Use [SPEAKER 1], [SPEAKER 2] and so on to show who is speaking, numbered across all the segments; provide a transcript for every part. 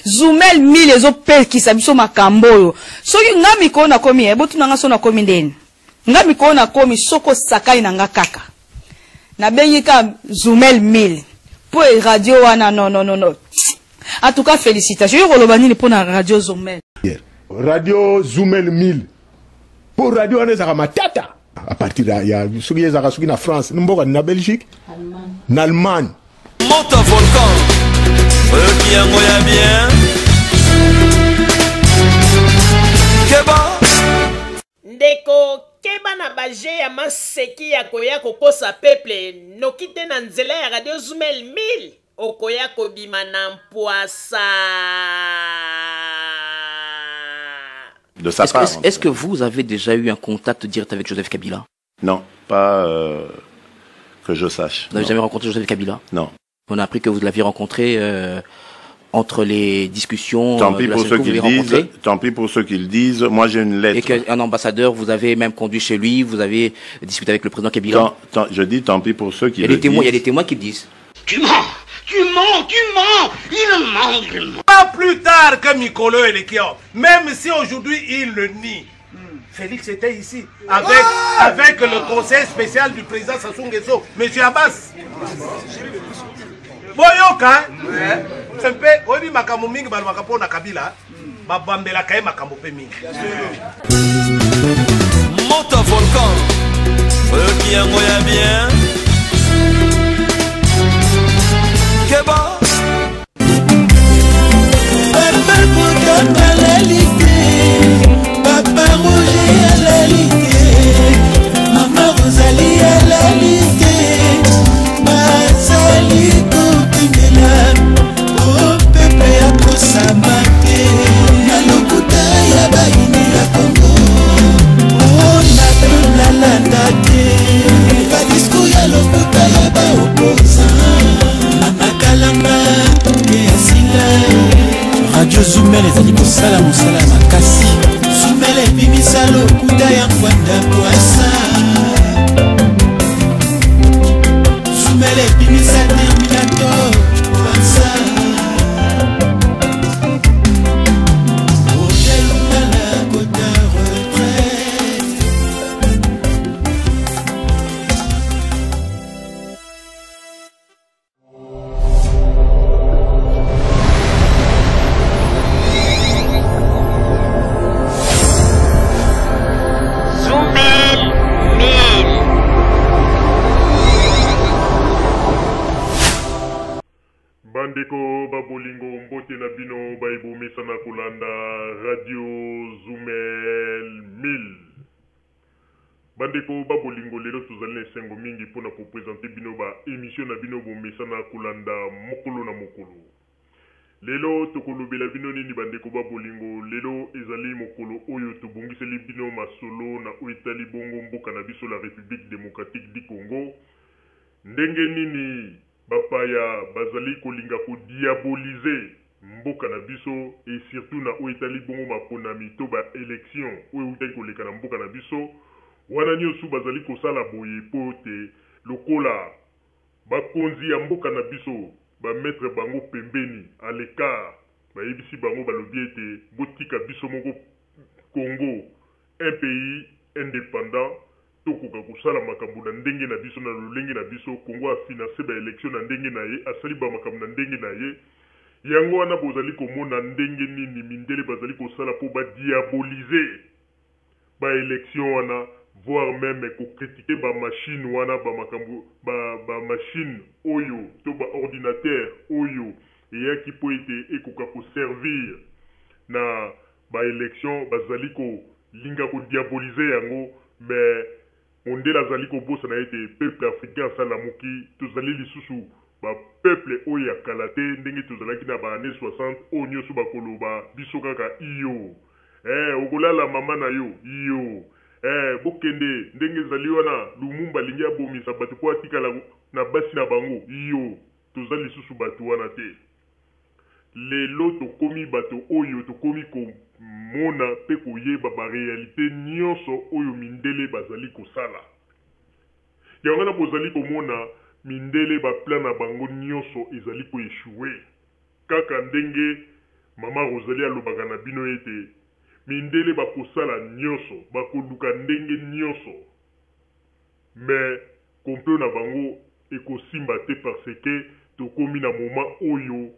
[SPEAKER 1] Zoumel 1000 ezope kisabiso makambo. Soki ngami ko na komi ebotu nanga so na komi ndeni. Ngami ko na komi soko sakai nanga kaka. Na bengika Zoumel 1000. Pour radio wana non. En tout cas félicitations. Je rolobani pour na radio Zoumel.
[SPEAKER 2] Radio Zoumel 1000. Pour radio wana za matata. À partir de ya soki za soki na France, mboka na Belgique, en Allemagne.
[SPEAKER 3] Monte un volcan. Bien moya bien. Keba.
[SPEAKER 4] Ndeko keba na baje ya maseki ya koya kokosa peuple nokite na nzela ya radio Zoumel 1000 okoya kobima na mpoasa.
[SPEAKER 5] Est-ce que vous avez déjà eu un contact direct avec Joseph Kabila?
[SPEAKER 6] Non, pas que je sache.
[SPEAKER 5] Vous n'avez jamais rencontré Joseph Kabila?
[SPEAKER 6] Non.
[SPEAKER 5] On a appris que vous l'aviez rencontré entre les discussions.
[SPEAKER 6] Tant pis pour ceux qui le disent. Tant pis pour ceux qui le disent. Moi, j'ai une lettre.
[SPEAKER 5] Et qu'un ambassadeur, vous avez même conduit chez lui, vous avez discuté avec le président Kabila.
[SPEAKER 6] Je dis tant pis pour ceux qui le disent.
[SPEAKER 5] Il y a des témoins qui le disent.
[SPEAKER 7] Tu mens. Il ment.
[SPEAKER 8] Pas plus tard que Mikolo et Lekio, même si aujourd'hui il le nie. Félix était ici avec le conseil spécial du président Sassou Nguesso, M. Abbas. Boyoka, c'est peu, on dit makambo mingi ba makapo na Kabila, ba bambela kae makambo pe mingi.
[SPEAKER 3] Monte un volcan. Bien moya bien. Keba.
[SPEAKER 9] Papa Bouddha à l'alité, Papa Roger à l'alité, Maman Rosalie à l'alité, Bazali Kotimela, au peuple à Kosamate, Nalokuta ya Baini ya Congo, on a tout la landate, Badisco ya Lokuta ya Baoposa, Namakalamba, Radio Zoumel ezali kosala mosala makasi. Zoumel ebimisa lokuta ya kwanda kwasa. Zoumel ebimisa terminator kwasa. Roger Lungala kota retraite.
[SPEAKER 10] Bandeko babolingo mbote na bino baibomisa na kolanda Radio Zoumel 1000. Bandeko babolingo lelo tozali na esengo mingi mpona kopresente bino ba émission na bino bomisa na kolanda mokolo na mokolo. Lelo tokolobela bino nini bandeko babolingo, lelo ezali mokolo oyo tobongiseli bino masolo na oetali bongo mboka na biso la République démocratique du Congo. Ndenge nini bapaya bazali kolinga ko diaboliser mboka na biso et surtout na oetali bongo maponami to ba élection oyo utaki koleka na mboka na biso wana nyonso bazali kosala boye pote lokola bakonzi ya mboka na biso ba mettre bango pembeni à l'écart bayebisi bango balobi ete botika biso moko Congo un pays indépendant tokoka kosala makambo na ndenge na biso na lolenge na biso. Congo a financé ba élection na ndenge na ye, asali ba makambo na ndenge na ye. Yango wana bozali komona ndenge nini mindele bazali kosala po ba diaboliser ba élection wana, voire même ko critiquer ba machine wana ba makambo ba machine oyo to ba ordinateur oyo eyaki po ete ekoka ko servir na ba élection, bazali ko linga ko diaboliser yango. Mais ondela azali kobosa na ete peuple africain salamuki tozali lisusu ba peuple oyo ya kala te ndenge tozalaki na ba années 60 oyo nyonso bakoloba biso kaka iyo okolala mama na yo iyo bokende ndenge ezali wana Lumumba alingi abomisa bato po atikala na basi na bango iyo tozali lisusu bato wana te. Lelo tokomi bato oyo tokomi komona pe koyeba ba réalité nyonso oyo mindele bazali kosala. Yango wana bozali komona mindele ba plan na bango nyonso ezali ko échouer. Kaka ndenge mama Rosalie alobaka na bino ete mindele bakosala nyonso bakoluka ndenge nyonso mais complot na bango ekosimba te parce que tokomi na moment oyo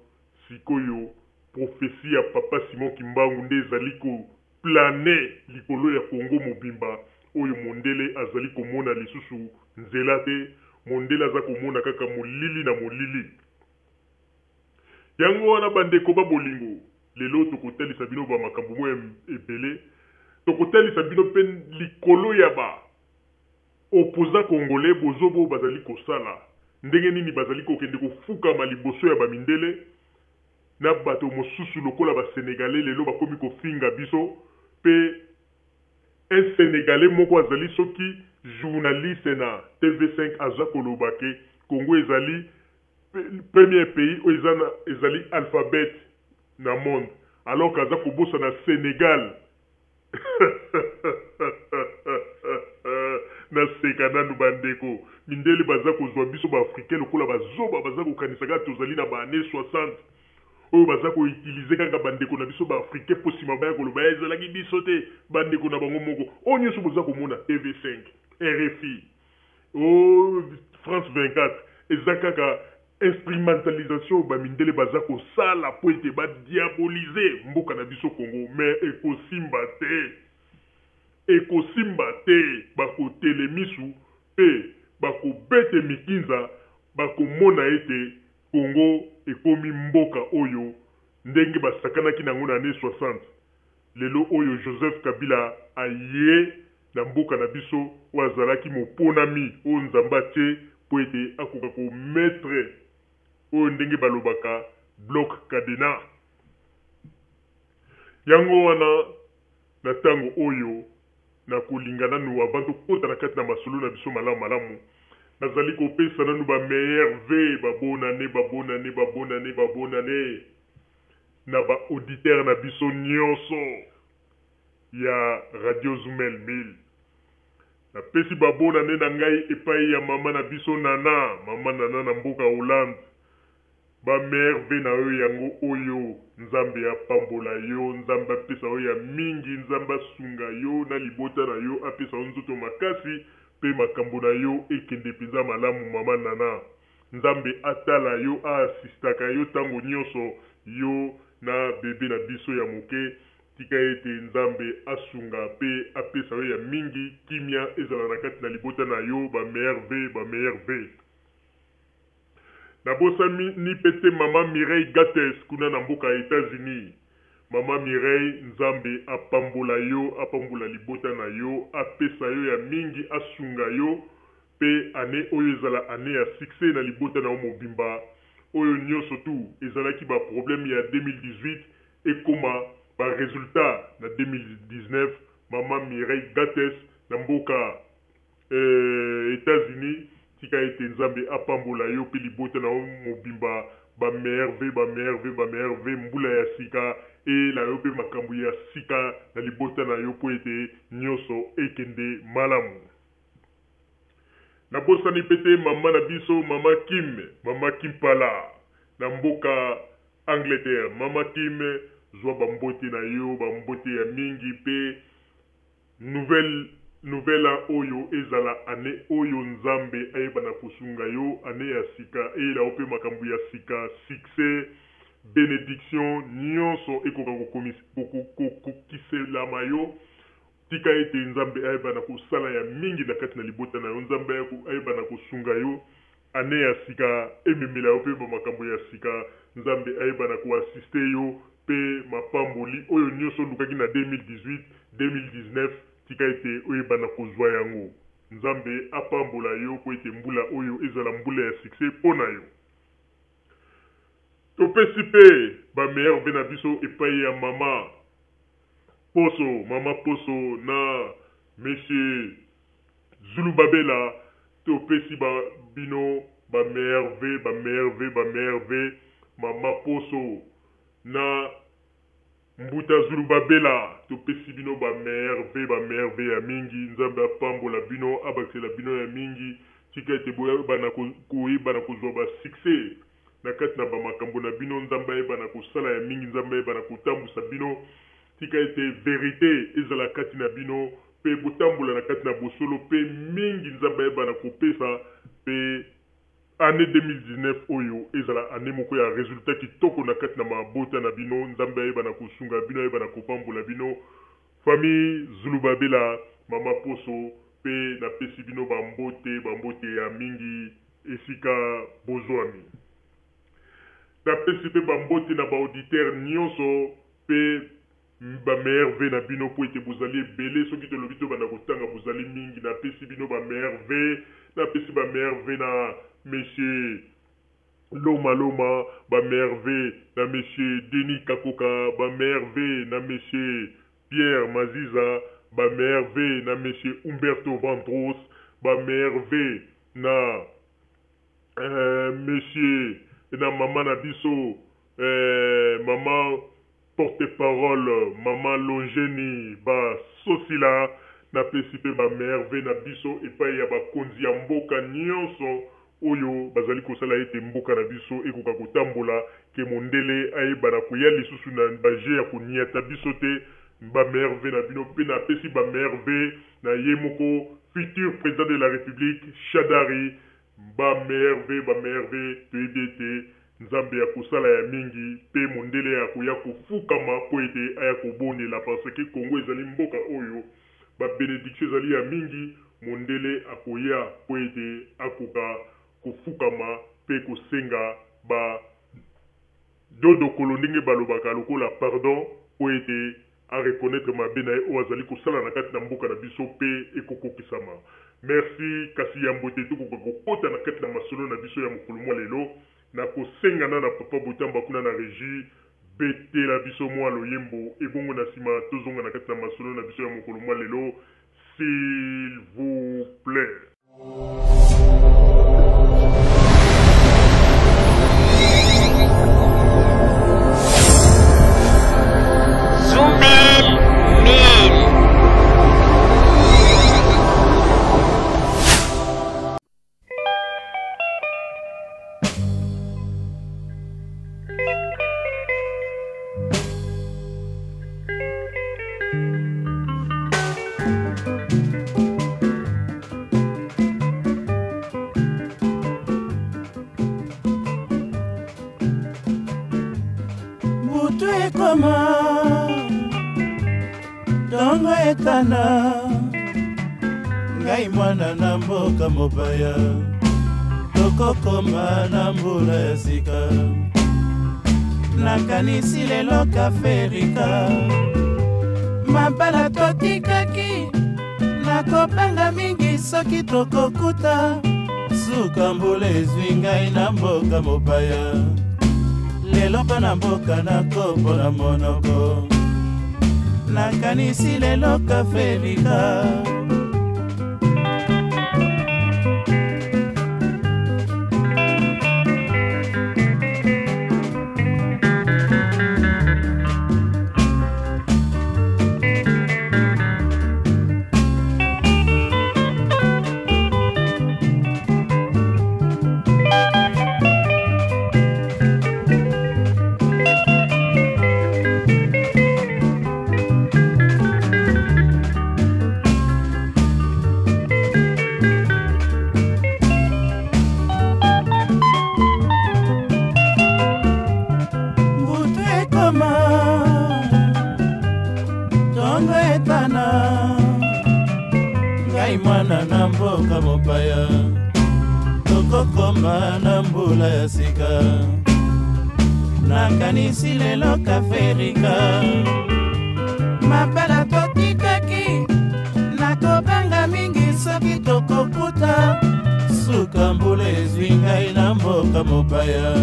[SPEAKER 10] sikoyo prophétie ya papa Simon Kimbangu nde ezali koplane likolo ya Kongo mobimba oyo mondele azali komona lisusu nzela te mondele aza komona kaka molili na molili yango wana bandeko babolingo lelo tokotalisa bino ba makambo mo ebele tokotalisa bino pe likolo ya ba opposant congolais bozobo bazali kosala ndenge nini bazali kokende kofukama liboso ya bamindele na bato mosusu lokola ba sénégalais lelo bakomi kofinga biso pe un sénégalais moko azali soki journaliste na TV5 aza koloba ke Congo ezali premier pays où ezali alphabet na monde alors kaza kobosa na Sénégal na seka nanu bandeko mindele baza kozwa biso ba africain lokola bazoba baza kokanisaka tozali na ba année 60 oyo baza koutilize kaka bandeko na biso ba africain po sima baya koloba ezalaki biso te bandeko na bango moko oyo nyonso boza komona TV5 RFI France 24 eza kaka instrumentalisation bamindele baza kosala po ete badiabolize mboka na biso Congo mais ekosimba te bakotelemisu pe bakobete mikinza bakomona ete Congo ekomi mboka oyo ndenge basakanaki nango na année 60 lelo oyo Joseph Kabila aye na mboka na biso oyo azalaki moponami oyo nzambe atie po ete akoka kometre oyo ndenge balobaka bloc cadena yango wana na ntango oyo na kolinga nanu avant tokota na kati na masolo na biso malamu nazali kopesa nanu bameilleur ve babonane na baauditeur na biso nyonso ya Radio Zumel 1000 napesi babonane na ngai epai ya mama na biso mama nana na mboka Hollande bamerve na oyo yango oyo nzambe apambola yo nzambe apesa oyo ya mingi nzambe asunga yo na libota na yo apesa oyo nzoto makasi pe makambo na yo ekende mpenza malamu mama nana nzambe atala yo aasistaka yo tango nyonso yo na bebe na biso ya moke tika ete nzambe asunga pe apesa oyo ya mingi kimia ezala na kati na libota na yo bamerve nabosami ni pete mama Mireille Gates kuna na mboka ya États-Unis mama Mireille nzambe apambola yo apambola libota na yo apesa yo ya mingi asunga yo pe ane oyo ezala ane ya succès na libota na mobimba oyo nyonso tu ezalaki ba problème ya 2018 ekoma ba résultat na 2019 mama Mireille Gates na mboka États-Unis tika ete nzambe apambola yo pe libota na mobimba bamerve mbula ya sika la yo pe makambo ya sika na libota na yo po ete nyonso ekende malamu nabosani pete mama na biso mama Kim Pala na mboka Angleterre mama Kim zwa bambote na yo bambote ya mingi pe nouvelle oyo ezala ane oyo nzambe ayeba na kosunga yo ane ya sika la ope makambo ya sika succès bénédiction nyonso ekoka kokiselama yo tika ete nzambe ayeba na kosala ya mingi na kati na libota na yo nzambe ayeba na kosunga yo ane ya sika ememela yo pe makambo ya sika nzambe ayeba na koassiste yo pe mapamboli oyo nyonso lukaki na 2018 2019 tika ete oyeba na kozwa yango nzambe apambola yo po ete mbula oyo ezala mbula ya succès pona yo topesi pe bameilleur na biso epai ya mama Poso na monsieur Zulu Babela topesi bino bameilleur mama Poso na Mbuta Zulu Babela topesi bino bameilleur ya mingi nzambe apambola bino abakisela bino ya mingi tika ete boyeba na kozwa ba succès na kati na bamakambo na bino nzambe ayeba na kosala ya mingi nzambe ayeba na kotambusa bino tika ete verite ezala kati na bino pe botambola na kati na bosolo pe mingi nzambe ayeba na kopesa pe année 2019 oyo ezala année moko ya résultat kitoko na kati na mabota na bino nzambe ayeba na kosunga bino ayeba na kopambola bino famille Zulubabela mama poso pe na pesi bino bambote ya mingi esika bozwami na pesi pe bambote na baauditeur nyonso pe bamerve na bino po ete bozali ebele soki tolobi to banda kotanga bozali mingi na pesi bino bamerve na pesi bamerve na monsieur Loma bamerve na monsieur Denis Kakoka bamerve na monsieur Pierre Maziza bamerve na monsieur Humberto Vantros bamerve na monsieur na mama na biso mama porte-parole mama Longeni ba Sosila na pesi pe bamerve na biso epai ya bakonzi ya mboka nyonso oyo bazali kosala ete mboka na biso ekoka kotambola ke mondele ayeba na koya lisusu na baje ya koniata biso te bamerve na bino pe na pesi bamerve na ye moko futur président de la République Shadari bamerve toyebi ete nzambe ya kosala ya mingi pe mondele ya koya kofukama po ete aya kobonela parce que Congo ezali mboka oyo babénédiction ezali ya mingi mondele akoya po ete akoka kofukama pe kosenga ba dodo kolo ndenge balobaka lokola pardon po ete a reconnaître mabe na ye oyo azali kosala na kati na mboka na biso pe ekokokisama. Merci kasi ya mbote tokoka kokota na kati na masolo na biso ya mokolo mwa lelo na kosengana na papa Botamba kuna na régie betela biso mwa loyembo ebongo na sima tozonga na kati na masolo na biso ya mokolo mwa lelo s'il vous plaît.
[SPEAKER 4] Zumel 1000.
[SPEAKER 9] Mutu ekoma dongo etana ngai mwana na mboka mopaya tokokoma na mbula ya sika nakanisi lelo kaferika mabala totikaki nakopanga mingi soki tokokuta suka mbula ezwi ngai na mboka mopaya lelo mpo na mboka nakopo na monoko nakanisi lelo kaferika mwana na mboka mopaya tokokoma na mbula ya sika nakanisi lelo kaferika mabala totikaki nakobanga mingi soki tokokuta suka mbula ezwi ngai na mboka mopaya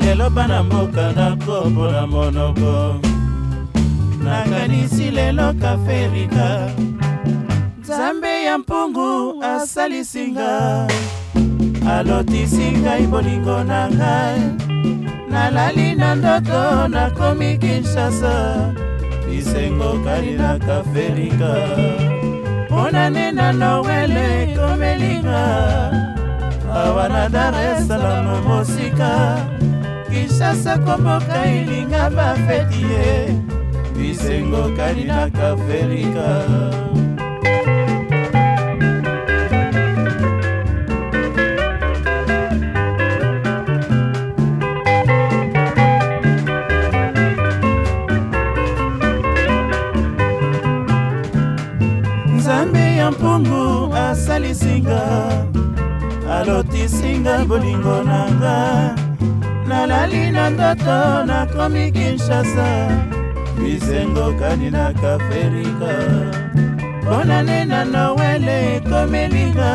[SPEAKER 9] lelo bana mboka nakopo na monoko nakanisi lelo kaferika Nzambe ya mpungu asalisinga alotisi ngai bolingo na ngai nalali na ndoto nakomi Kinshasa bisengo kali na kaferika mpona nena Noel ekomelinga awa na Dar es Salaam mosika Kinshasa komboka ilinga bafeti ye bisengo kali na Kaferika Nzambe ya mpungu asalisinga alotisinga bolingo nanga nalali na ndoto nakomi Kinshasa bisengo kani na Kaferika bonane na Noele ekomelinga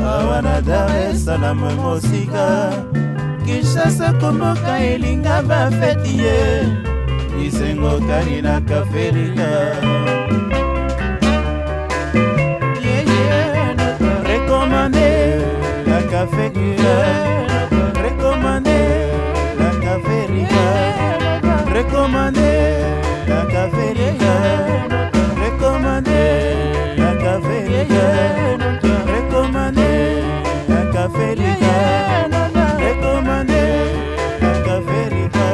[SPEAKER 9] awa na Dar es Salaam mosika Kinshasa komboka elinga bafeti ye bisengo kani na Kaferika la Kaferika, recommandez la Kaferika, recommandez la Kaferika, recommandez la Kaferika, recommandez la Kaferika, recommandez la Kaferika.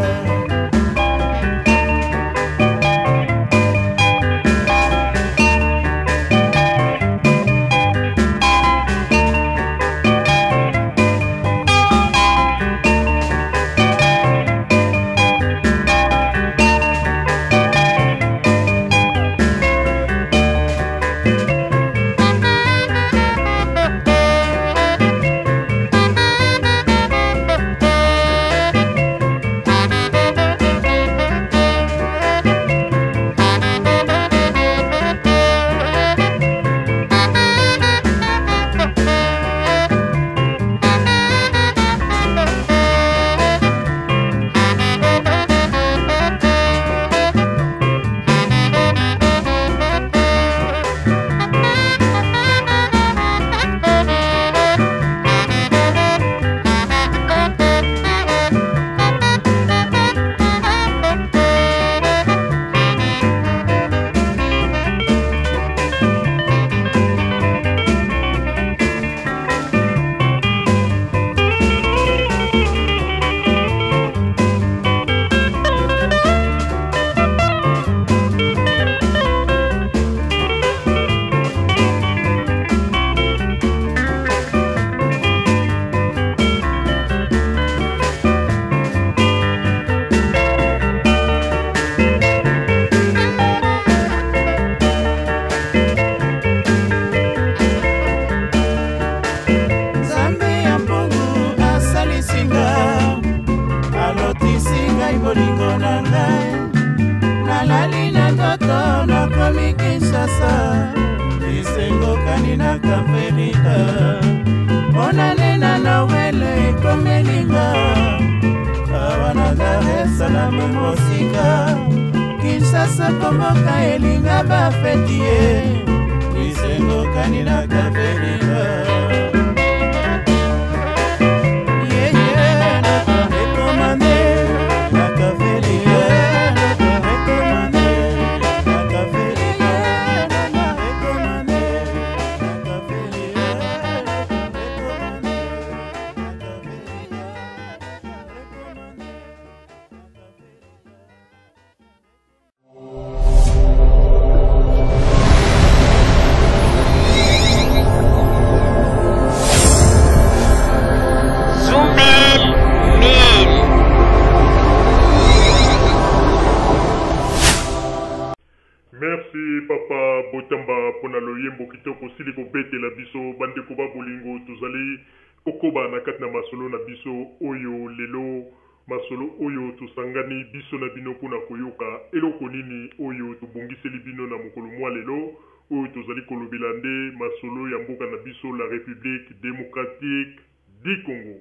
[SPEAKER 10] masolo oyo tosangani biso na bino mpona koyoka eloko nini oyo tobongiseli bino na mokolo mwa lelo oyo tozali kolobela nde masolo ya mboka na biso la République démocratique du Congo.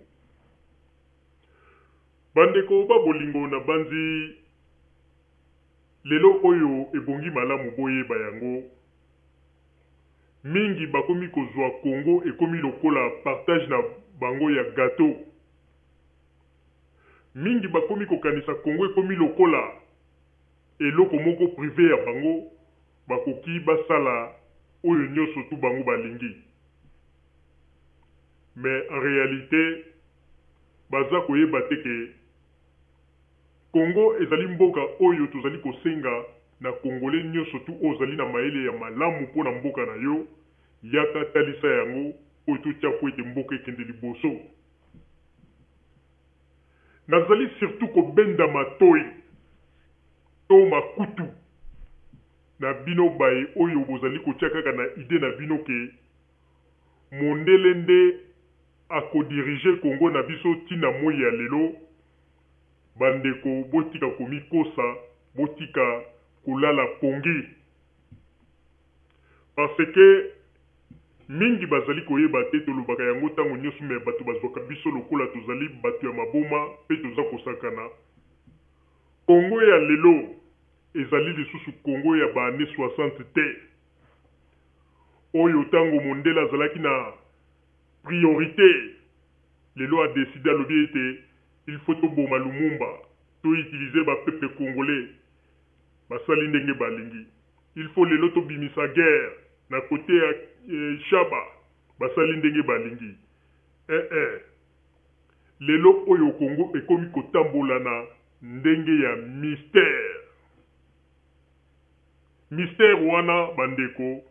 [SPEAKER 10] Bandeko babolingo na banzi lelo oyo ebongi malamu boye bayango mingi bakomi kozwa Congo ekomi lokola partage na bango ya gâteau. Mingi bakomi kokanisa Congo ekomi lokola eloko moko privé ya bango bakoki basala oyo nyoso tu bango balingi. mais en réalité baza koyeba te ke Congo ezali mboka oyo tozali kosenga na Congolais nyonso tu ozali na maele ya malamu mpona mboka na yo yaka talisa yango oyo totya po ete mboka ekende liboso. Nazali surtout kobenda matoi to makutu na bino baye oyo bozali kotya kaka na ide na bino ke mondele nde akodirige Congo na biso tina moi ya lelo. Bandeko botika komikosa, botika kulala pongi. Parce que mingi bazali koyeba te tolobaka yango tango nyonso me bato bazwaka biso lokola tozali bato ya maboma pe toza kosakana. Congo ya lelo ezali lisusu Congo ya ba ane 60 te. Oyo tango mondela azalaki na priorité. Lelo a décidé alobi ete il faut toboma Lumumba, to utiliser ba peuple congolais, basali ndenge balingi. Il faut lelo tobimisa guerre na côté ya Shaba, basali ndenge balingi. Lelo oyo Congo ekomi kotambola na ndenge ya mystère. Mystère wana bandeko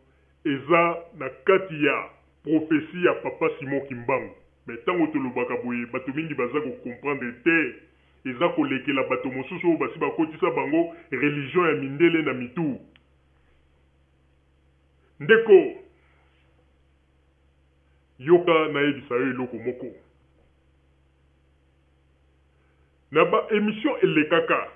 [SPEAKER 10] eza na kati ya prophétie ya Papa Simon Kimbangu. Mais tant que tolobaka boye bato mingi baza ko comprendre te eza kolekela bato mosusu basi bakotisa bango religion ya mindele na mitu. Ndeko yoka na yebisa yo eloko moko na ba émission elekaka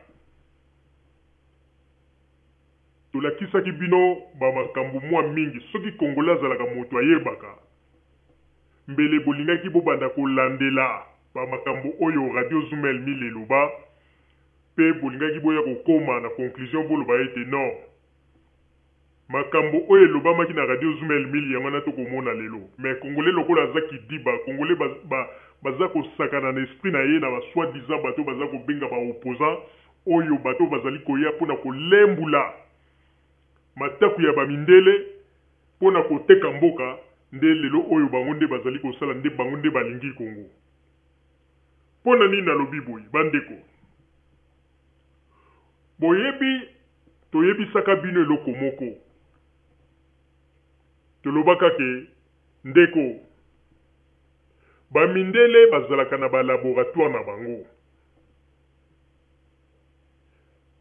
[SPEAKER 10] tolakisaki bino ba makambo mwa mingi soki Kongola azalaka moto ayebaka mbele bolingaki bobanda kolandela ba makambo oyo Radio Zumel 1000 eloba pe bolingaki boya kokoma na conclusion boloba ete non makambo oyo elobamaki na Radio Zumel 1000 yango na tokomona lelo mais Congolais lokola azaki diba Congolais baza kosakana na esprit na ye na ba soi-disant bato baza kobenga ba opposant oyo bato bazali koya mpona kolembula mataku ya bamindele mpona koteka mboka nde lelo oyo bango nde bazali kosala nde bango nde balingi Congo. Pona nini nalobi boye bandeko boyebi toyebisaka bino eloko moko tolobaka ke ndeko bamindele bazalaka na balaboratoire na bango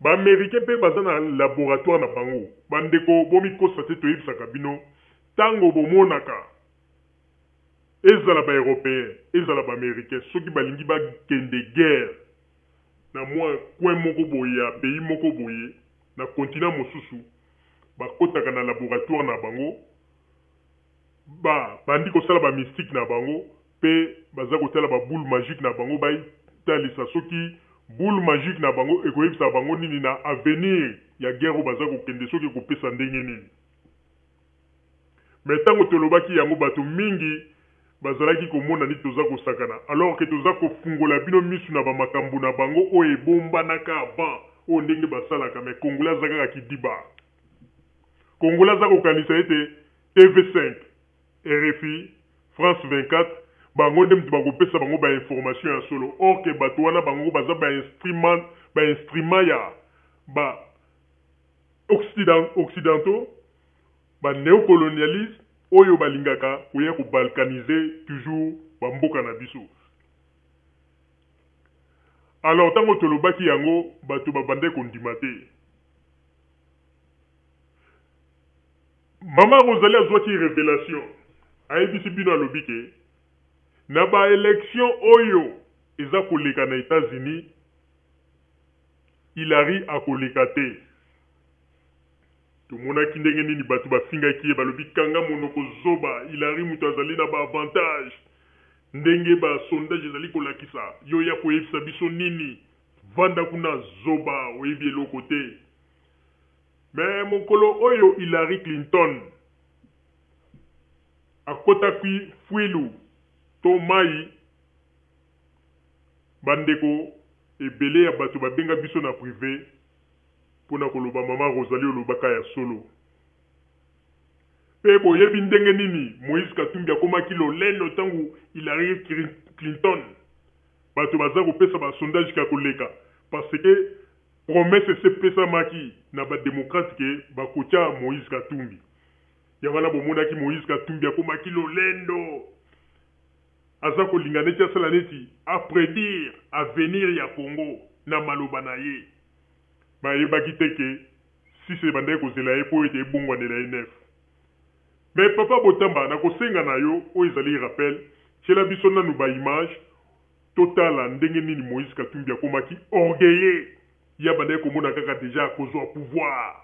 [SPEAKER 10] baamerikain mpe baza na laboratoire na bango bandeko bomikosa te toyebisaka bino tango bomonaka ezala ba européen ezala ba américain soki balingi bakende guerre na mwa coin moko boye ya pays moko boye na continent mosusu bakotaka na laboratoire na bango bandi kosala ba mystique na bango pe baza kotala ba boule magique na bango baitalisa soki boule magique na bango ekoyebisa bango nini na avenir ya guerre baza kokende soki kopesa ndenge nini. Mais tango tolobaki yango bato mingi bazalaki komona nini toza kosakana alors que toza kofungola bino misu na bamakambo na bango oyo ebombanaka avant oyo ndenge basalaka mais Congolais aza kaka kidiba. Congolais aza kokanisa ete TV5 RFI France 24 bango nde mutu bakopesa bango bainformation ya solo or ke bato wana bango baza bainstrument ya ba occidentaux ba néocolonialiste oyo balingaka koya kobalkanize toujours bamboka na biso. Alors tango tolobaki yango bato babande kondima te. Mama Rosalie azwaki révélation ayebisi bino alobi ke na ba élection oyo eza koleka na États-Unis Hillary akoleka te. Tomonaki ndenge nini bato bafingaki ye balobi kanga monoko zoba Hillary mutu azali na ba avantage ndenge ba sondage ezali kolakisa yo ya koyebisa biso nini vanda kuna zoba oyebi eloko te. Mais mokolo oyo Hillary Clinton akotaki fuilu to mai bandeko ebele ya bato babenga biso na privé pona koloba mama Rosalie olobaka ya solo Pe boyebi ndenge nini Moïse Katumbi akomaki lolendo tangu Hillary Clinton. Bato baza kopesa ba sondage ka koleka parce que promesse se pesa maki na ba démocrate ke bakotia Moïse Katumbi. Ya wana bomona ki Moïse Katumbi akomaki lolendo. Aza kolinga neti asala neti a prédire avenir ya Congo na maloba na ye. Ba yebaki teke si se bandai kozela ye po ete ebongwanela ye nef. Mais papa Botamba na kosenga na yo o ezali rappel cela biso nanu ba image totala ndenge nini Moïse Katumbi akomaki orgueilleux ya bandai komona kaka déjà kozwa pouvoir.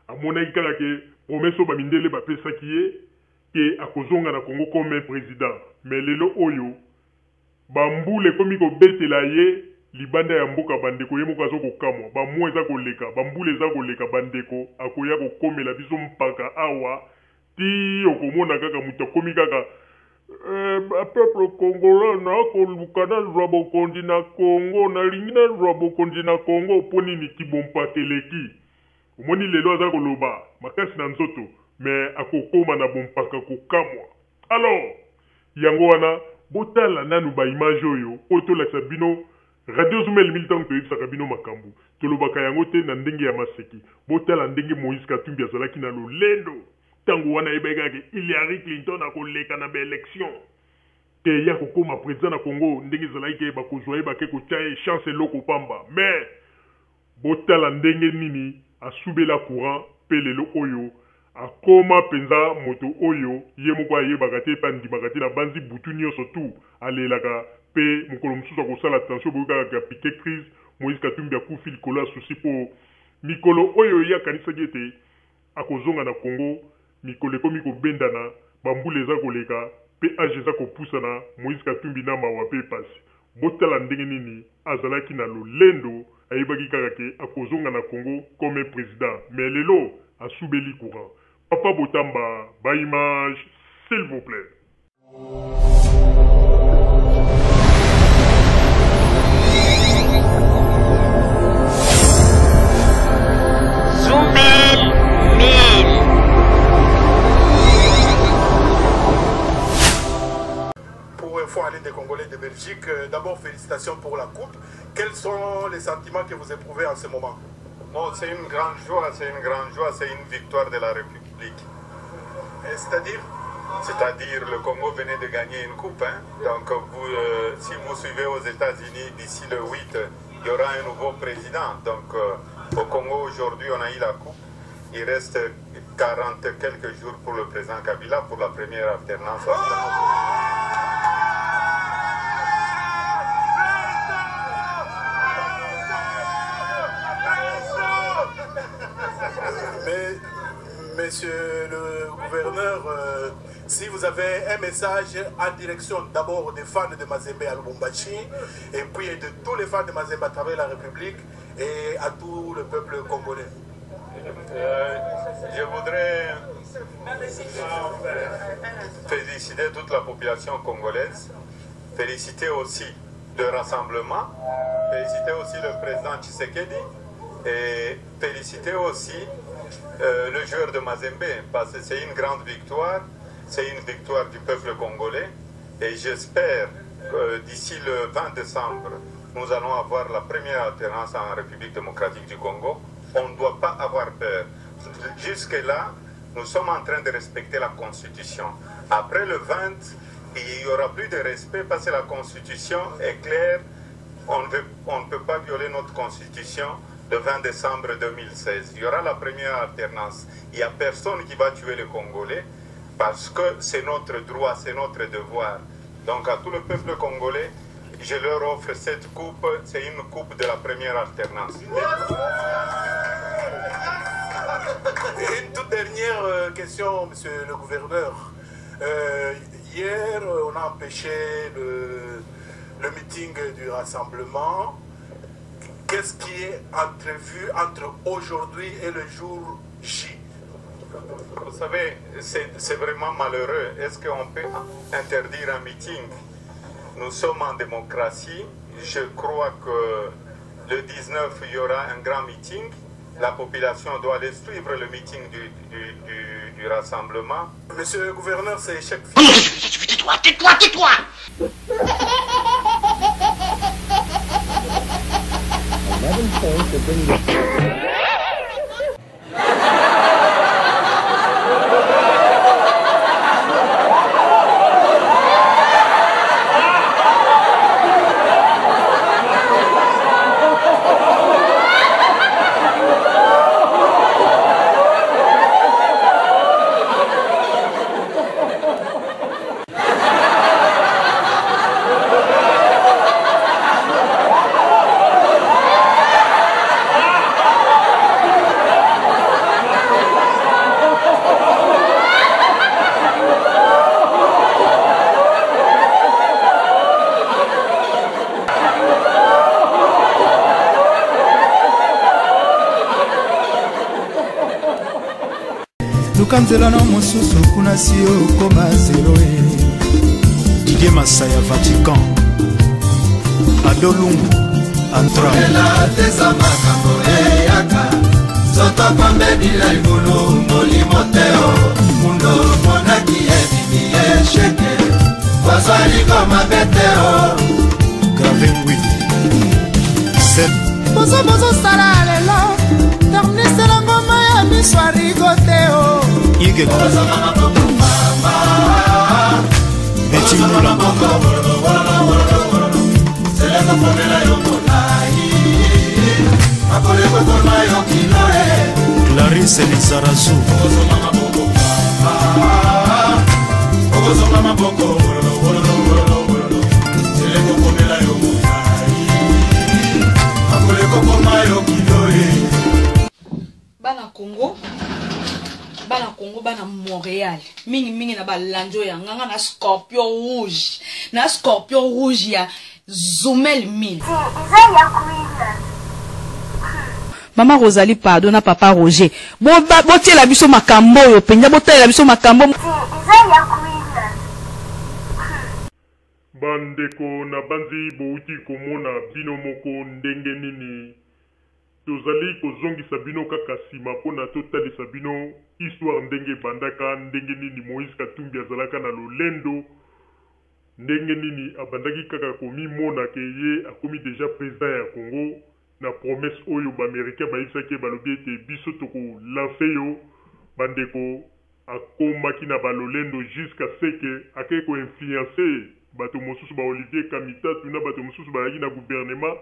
[SPEAKER 10] Amona kaka ke promesse ba mindele ba pesa ki ke akozonga na Congo comme président. Mais lelo oyo bambule komi ko betela ye libanda ya mboka bandeko ye moko azoko kamwa bamwa eza koleka bambule eza koleka bandeko akoya kokomela biso mpaka awa ti okomona kaka mutu akomi kaka peuple congolais na koluka na zwa bokonzi na Congo nalingi na zwa bokonzi na Congo mpo nini kibompateleki omoni lelo aza koloba makasi na nzoto me akokoma na bompaka kokamwa. Alors yango wana botala nanu ba image oyo otolakisa bino Radio Zumel militant toyebisaka bino makambo tolobaka yango te na ndenge ya maseki. Botala ndenge Moïse Katumbi azalaki na lolendo tango wana yebekaka Hillary Clinton akoleka na baélection te ya kokoma président na Congo ndenge ezalaki ke bakozwa ye bake kotia ye chance eloko pamba. Mais botala ndenge nini asubela courant pe lelo oyo akoma penza moto oyo ye moko ayebaka te pandimaka te na banzi butu nyonso tu alelaka pe mokolo mosusu akosala attention boyokaka piqué crise Moïse Katumbi akufi likolo ya susi po mikolo oyo ye akanisaki ete akozonga na Congo mikolo ekomi kobendana bambula eza koleka pe age eza kopusana Moïse Katumbi na mawa pe pasi. Botala ndenge nini azalaki na lolendo ayebaki kaka ke akozonga na Congo comme président. Mais lelo asubeli courant. Papa Botamba, ba image, s'il vous plaît.
[SPEAKER 4] Zumel 1000.
[SPEAKER 7] Pour Fonds Alliés des Congolais de Belgique, d'abord félicitations pour la coupe. Quels sont les sentiments que vous éprouvez en ce moment?
[SPEAKER 11] Non, c'est une grande joie, c'est une victoire de la République.
[SPEAKER 7] C'est-à-dire?
[SPEAKER 11] C'est-à-dire le Congo venait de gagner une coupe. Hein? Donc vous, si vous suivez aux États-Unis, d'ici le 8, il y aura un nouveau président. Donc au Congo aujourd'hui, on a eu la coupe. Il reste 40 quelques jours pour le président Kabila pour la première alternance.
[SPEAKER 7] Monsieur le gouverneur, si vous avez un message en direction d'abord des fans de Mazembe à Lubumbashi et puis de tous les fans de Mazembe à travers la République et à tout le peuple congolais.
[SPEAKER 11] Je voudrais féliciter toute la population congolaise, féliciter aussi le rassemblement, féliciter aussi le président Tshisekedi et féliciter aussi le joueur de Mazembe, parce que c'est une grande victoire, c'est une victoire du peuple congolais et j'espère que d'ici le 20 décembre, nous allons avoir la première alternance en République démocratique du Congo. On ne doit pas avoir peur. Jusque-là, nous sommes en train de respecter la Constitution. Après le 20, il n'y aura plus de respect parce que la Constitution est claire. On ne peut pas violer notre Constitution. Le 20 décembre 2016, il y aura la première alternance. Il n'y a personne qui va tuer les Congolais parce que c'est notre droit, c'est notre devoir. Donc à tout le peuple congolais, je leur offre cette coupe, c'est une coupe de la première alternance.
[SPEAKER 7] Et une toute dernière question, monsieur le gouverneur. Hier, on a empêché le meeting du rassemblement. Qu'est-ce qui est entrevu entre aujourd'hui et le jour J?
[SPEAKER 11] Vous savez, c'est vraiment malheureux. Est-ce qu'on peut interdire un meeting? Nous sommes en démocratie. Je crois que le 19, il y aura un grand meeting. la population doit aller suivre le meeting du rassemblement.
[SPEAKER 7] Monsieur le gouverneur, c'est chèque.
[SPEAKER 3] Tais-toi, tais-toi, tais-toi.
[SPEAKER 9] Lukanzela no mosusu kuna sio koma zero Didier Masaya Vatican Adolungu Antra
[SPEAKER 12] Ela tesa makambo yaka Soto kombe bila ibulu Moli moteo Mundo monaki bibi sheke Wasali koma beteo
[SPEAKER 9] Gravin Willy Seb
[SPEAKER 13] Bozo sala lelo Tornise la ngoma ya miswari goteo
[SPEAKER 9] Ige
[SPEAKER 12] Bozo mama popo mama
[SPEAKER 9] Beti Mula
[SPEAKER 12] Seleko pomela yo monai Akole kotoma yo kinore
[SPEAKER 9] Clarisse Lizarazu
[SPEAKER 12] Bozo mama popo mama Bozo mama popo Seleko pomela yo monai Akole kotoma yo kinore
[SPEAKER 1] Bana Congo bana Montréal mingi na balanjo ya nganga na scorpion rouge ya Zumel 1000 Mama Rosalie pardon na papa Roger botiela biso makambo yo penja botiela biso makambo
[SPEAKER 10] bandeko na banzi bouti komona bino moko ndenge nini tozali kozongisa bino kaka sima mpona totalisa bino histoire ndenge bandaka ndenge nini Moïse Katumbi azalaka na lolendo ndenge nini abandaki kaka komimona ke ye akomi deja président ya Congo na promesse oyo baaméricain bayebisaki balobi ete biso tokolanse yo bandeko akomaki na balolendo jusqu'à ce que akei koinfluence bato mosusu ba Olivier Kamitatu na bato mosusu bayaki na gouvernement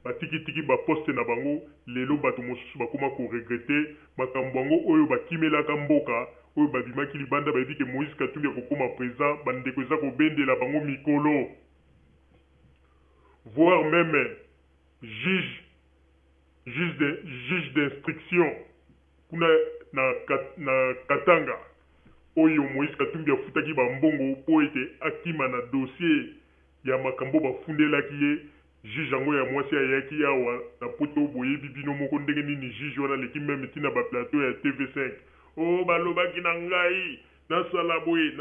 [SPEAKER 10] batiki baposte na bango lelo bato mosusu bakoma koregrete makambo yango oyo bakimelaka mboka oyo babimaki libanda bayebi ke Moïse Katumbi akokoma président bandeko eza kobendela bango mikolo voire même juge d'instruction kuna na Katanga oyo Moïse Katumbi afutaki bambongo po ete akima na dossier ya makambo bafundelaki ye juge yango ya mwasi ayaki awa na poto boyebi bino moko ndenge nini juge wana leki meme tina baplateau ya TV5 o balobaki na ngai nasala boye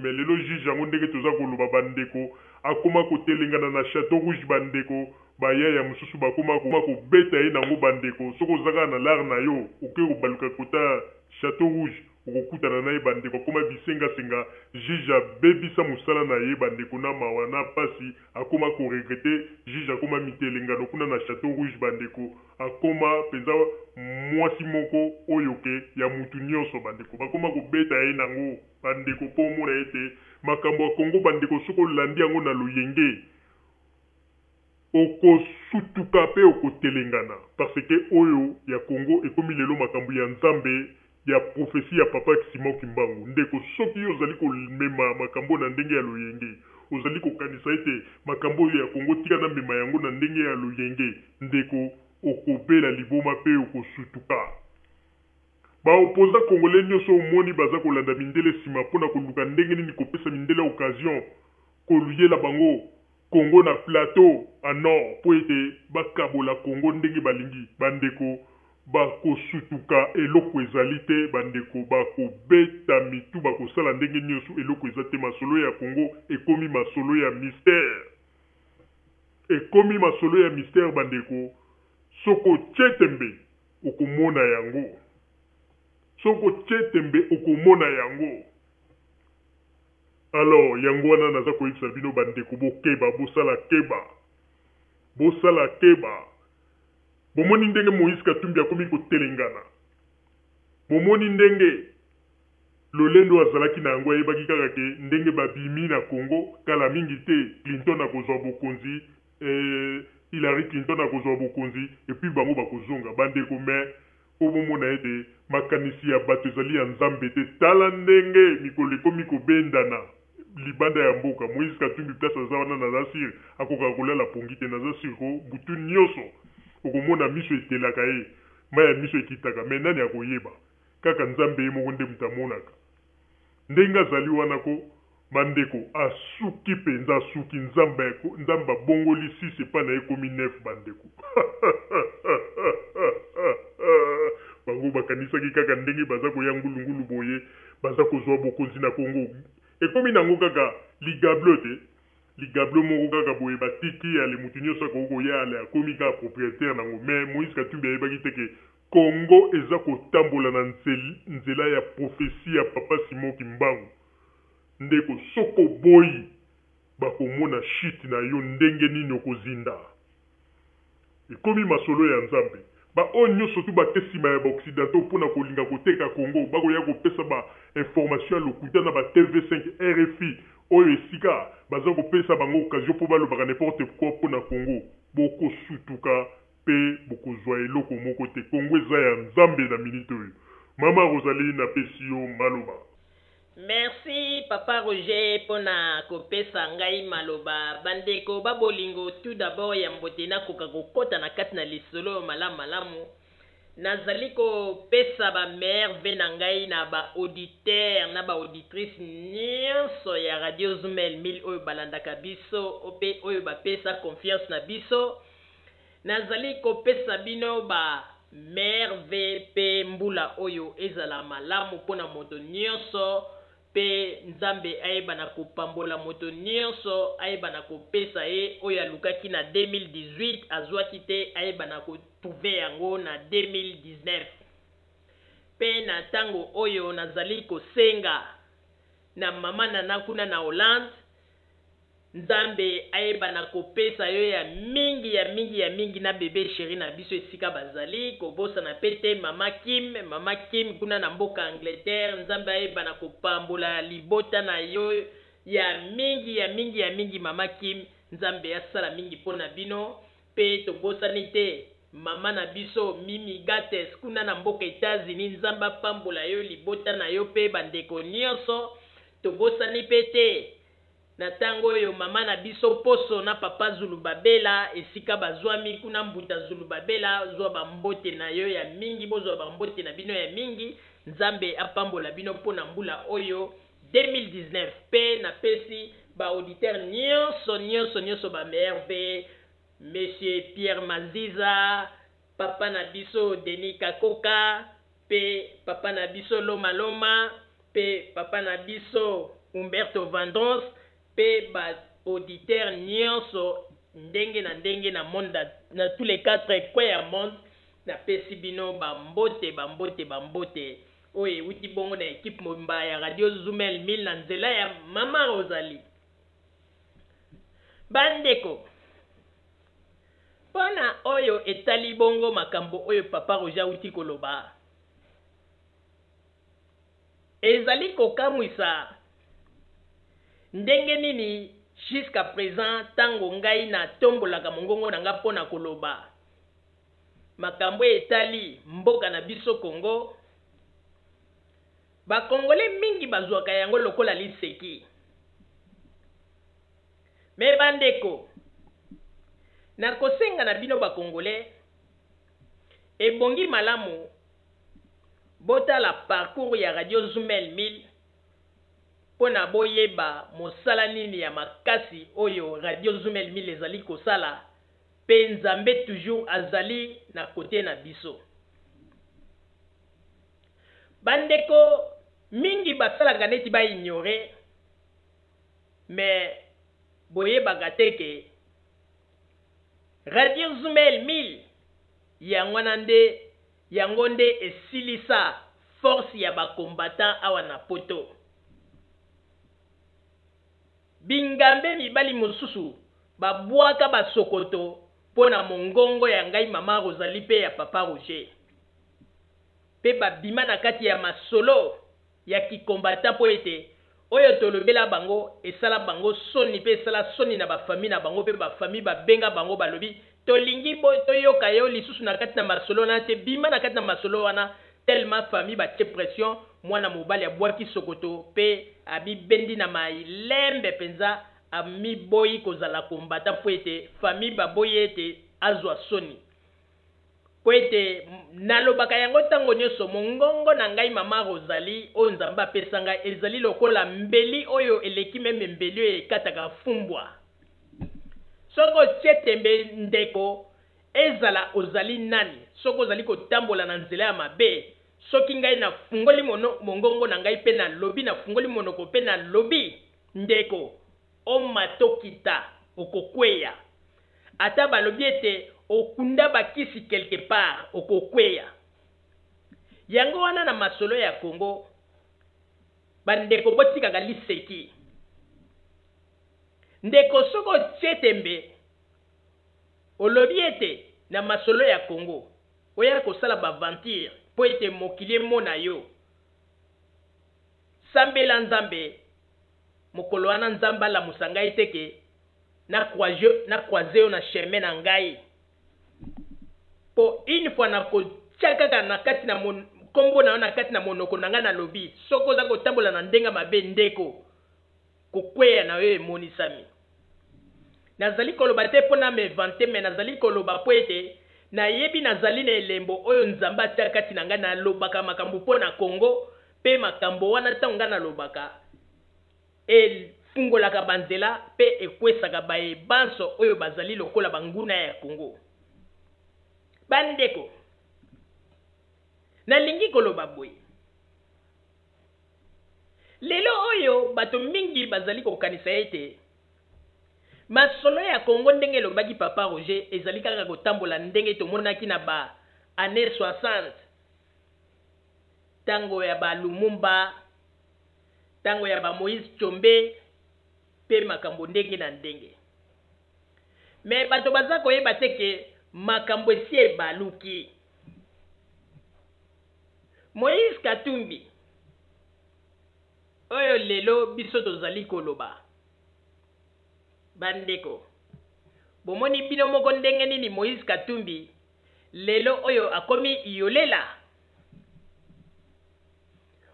[SPEAKER 10] me lelo juge yango ndenge toza koloba bandeko akoma kotelengana na Château Rouge bandeko bayaya mosusu bakoma kobeta ye nango bandeko soki ozaka na lar na yo oke kobaluka kota Château Rouge okokutana na ye bandeko akoma bisengasenga juge abebisa mosala na ye bandeko na mawa na pasi akoma koregrete juge akoma mitelengano kuna na Château Rouge bandeko akoma penza mwasi moko oyo ke ya mutu nyonso bandeko bakoma kobeta ye nango bandeko po omona ete makambo ya Congo bandeko soki olandi yango na loyenge okosutuka pe okotelengana parce que oyo ya Congo ekomi lelo makambo ya nzambe ya prophétie ya papa Simon Kimbangu ndeko soki ozali komema makambo na ndenge ya loyenge ozali kokanisa ete makambo oyo ya Congo tika na mema yango na ndenge ya loyenge ndeko okobela liboma pe okosutuka baopoza congolais nyonso omoni baza kolanda mindele sima mpona koluka ndenge nini kopesa mindele occasion koluyela bango Congo na plateau en nord po ete bakabola Congo ndenge balingi bandeko bakosutuka eloko ezali te bandeko bakobeta mitu bakosala ndenge nyonso eloko eza te masolo ya Congo ekomi masolo ya mystère bandeko soko tchetembe okomona okomona yango. Soko Tchetembe okomona yango. Alors, yango wana naza koyebisa bino bandeko bokeba, bosala keba. Bosala keba. Bomoni ndenge Moïse Katumbi akomi kotelengana. Bomoni ndenge lolendo azalaki na yango ayebaki kaka ke ndenge babimi na Congo kala mingi te Clinton akozwa bokonzi, Hillary Clinton akozwa bokonzi et puis bango bakozonga bandeko mais obomona ete makanisi ya bato ezali ya nzambe te tala ndenge mikolo ekomi kobendana libanda ya mboka. Moïse Katumbi place aza wana naza sire akoka kolala pongi te naza sire ko butu nyonso okomona miso etelaka ye maya miso ekitaka me nani akoyeba kaka nzambe ye moko nde mutu amonaka ndenge azali wana ko bandeko asuki mpenza asuki nzambe abongoli 6 epa na ye komi 9 bandeko bango bakanisaki kaka ndenge baza koya ngulungulu boye baza kozwa bokonzi na Kongo ekomi nango kaka ligablo te ligablo moko kaka boye batiki ale mutu nyonso akokoya ale akomi kaka propriétaire nango mais Moïse Katumbi ayebaki te ke Congo eza kotambola na nzela ya prophétie ya Papa Simon Kimbangu ndeko soko boyi bakomona shit na yo ndenge nini okozinda ekomi masolo ya nzambe baoyo nyonso tu bake nsima ya baoccidentaux mpona kolinga koteka Congo bakoya kopesa bainformation ya lokuta na ba-TV5 RFI oyo esika baza kopesa bango occasion mpo balobaka n'importe quoi mpona Congo bokosutuka mpe bokozwa eloko moko te. Congo eza ya nzambe na minute oyo. Mama Rosalie napesi yo maloba.
[SPEAKER 4] Merci Papa Roger pona kopesa ngai maloba bandeko babolingo. Tout d'abord ya mbote na koka kokota na kati na lisolo malamu nazali kopesa ba merve na ngai na ba auditeur na ba auditrice nyonso ya Radio Zumel 1000 oyo balandaka biso ope oyo bapesa confiance na biso. Nazali kopesa bino ba merve pe mbula oyo ezala malamu pona moto nyonso pe nzambe ayeba na kopambola moto nyonso ayeba na kopesa ye oyo alukaki na 2018 azwaki te ayeba na kotrouve yango na 2019 pe na tango oyo nazali kosenga na mama nana kuna na Hollande nzambe ayeba na kopesa yo ya mingi na bebe chéri na biso esika bazali kobosa na pete mama Kim kuna na mboka Angleterre nzambe ayeba na kopambola libota na yo ya mingi mama Kim nzambe asala mingi pona bino pe tobosani te mama na biso Mimi Gates kuna na mboka États-Unis nzambe apambola yo libota na yo pe bandeko nyonso tobosani pete na tango yo mama na biso poso na papa Zulubabela esika bazwami kuna mbuta Zulubabela zwa bambote na yo ya mingi bozwa bambote na bino ya mingi nzambe apambola bino pona mbula oyo 2019 pe na pesi ba auditeur nyonso ba merve monsieur Pierre Maziza papa na biso Denis Kakoka pe papa na biso Loma pe papa na biso Humberto Vandrons pe ba auditeur nyonso ndenge na monde na tous les 4 coins ya monde na pesi bino bambote oye wuti bongo na équipe momba ya Radio Zumel 1000 na nzela ya Mama Rosalie bandeko pona oyo etali bongo makambo oyo Papa Roger wuti koloba ezali kokamwisa ndenge nini jusqu'à présent tango ngai na tombolaka mongongo na nga pona koloba makambo etali mboka na biso Congo ba Congolais mingi bazwaka yango lokola liseki me bandeko na kosenga na bino ba Congolais ebongi malamu botala parcours ya Radio Zumel 1000 pona boyeba mosala nini ya makasi oyo Radio Zumel 1000 ezali kosala pe nzambe toujours azali na kote na biso bandeko mingi basalaka neti ba ignore mais boyebaka teke Radio Zumel 1000 yango nande yango nde esilisa force ya bakombata awa na poto. Bingambe mibali mosusu babwaka basokoto pona mongongo ya ngai mama Rosalie pe ya papa Roger. Pe babima na kati ya masolo ya kikombata po ete oyo tolobela bango esala bango soni pe esala soni na bafami na bango pe bafami babenga bango balobi tolingi toyoka yo lisusu na kati na masolo na te bima na kati na masolo wana tellement famille batie pression mwana mobali abwaki sokoto pe abibendi na mailembe penza amiboyi kozala kombata po ete famille baboyi ete azwa soni po ete nalobaka yango ntango nyonso mongongo na ngai mama Rosalie oyo nzambe apesa ngai ezali lokola mbeli oyo eleki meme mbeli oyo ekataka fumbwa. Soko otie tembe ndeko ezala ozali nani soko ozali kotambola na nzela ya mabe soki ngai na fungoli mongongo na ngai pe na lobi na fungoli monoko pe na lobi ndeko omatokita okokweya ata balobi ete okunda bakisi quelque part okokweya yango wana na masolo ya Congo bandeko botikaka liseki ndeko soko tietembe olobi ete na masolo ya Congo oya kosala baventure po ete mokili mona yo sambela nzambe mokolo wana nzamba la musanga iteke na croise yo na chemin na ngai po une fois na kotiaka na kati na kombo na yo na kati na monoko na ngai na lobi soko oza kotambola na ndenga mabe ndeko kokweya na yo emonisami. Nazali koloba te pona me vante me nazali koloba po ete nayebi nazali na elembo oyo nzambe atia kati na ngai na lobaka makambo pona Congo pe makambo wana ntango ngai na lobaka efungolaka banzela pe ekwesaka bayebanso oyo bazali lokola banguna ya Congo. Bandeko nalingi koloba boye lelo oyo bato mingi bazali kokanisa ete masolo ya Congo ndenge elobaki papa Roger ezali kaka kotambola ndenge tomonaki na ba année 60 tango ya ba Lumumba tango ya ba Moïse Tshombe pe makambo ndenge na ndenge. Me bato baza koyeba teke makambo esi ebaluki. Moïse Katumbi oyo lelo biso tozali koloba bandeko bomoni bino moko ndenge nini Moïse Katumbi lelo oyo akomi iolela.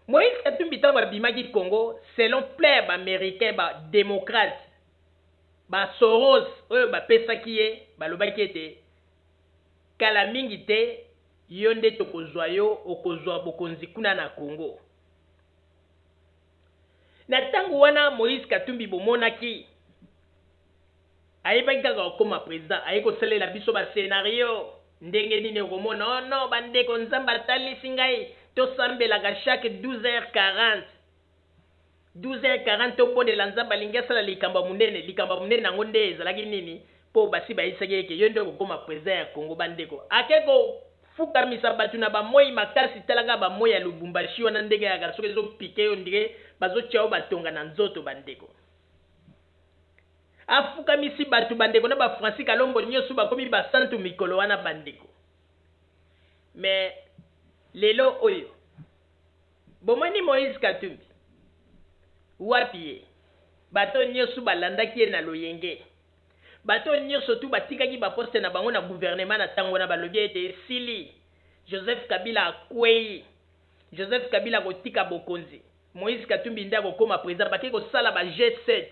[SPEAKER 4] Moïse Katumbi tango abimaki Congo selon plaire ba américain ba démocrate ba Soros oyo bapesaki ye balobaki ete kala mingi te yo nde tokozwa yo okozwa bokonzi kuna na Congo. Na tango wana Moïse Katumbi bomonaki ayebaki kaka okoma président aye kosalela biso ba scénario ndenge nini okomona no bandeko nzamba atalisi ngai tosambelaka chaque 12h40 tobondela nzamba alingi asala likambo munene nango nde ezalaki nini po basi bayisaki eke yo nde okokoma président ya Congo. Bandeko ake kofukamisa bato na bamoi makasi talaka bamoi ya Lubumbashi wana ndenge yaka soki ezopike yo ndenge bazotia yo batonga na nzoto. Bandeko afukamisi bato bandeko na bafrancis kalombo nyonso bakomi basantu mikolo wana bandeko. Me lelo oyo bomoni Moïse Katumbi wapi ye bato nyonso balandaki ye na loyenge bato nyonso tu batikaki baposte na bango na gouvernement na tango na balobi ete esili Joseph Kabila akwei Joseph Kabila kotika bokonzi Moïse Katumbi nde akokoma président bake kosala ba G7.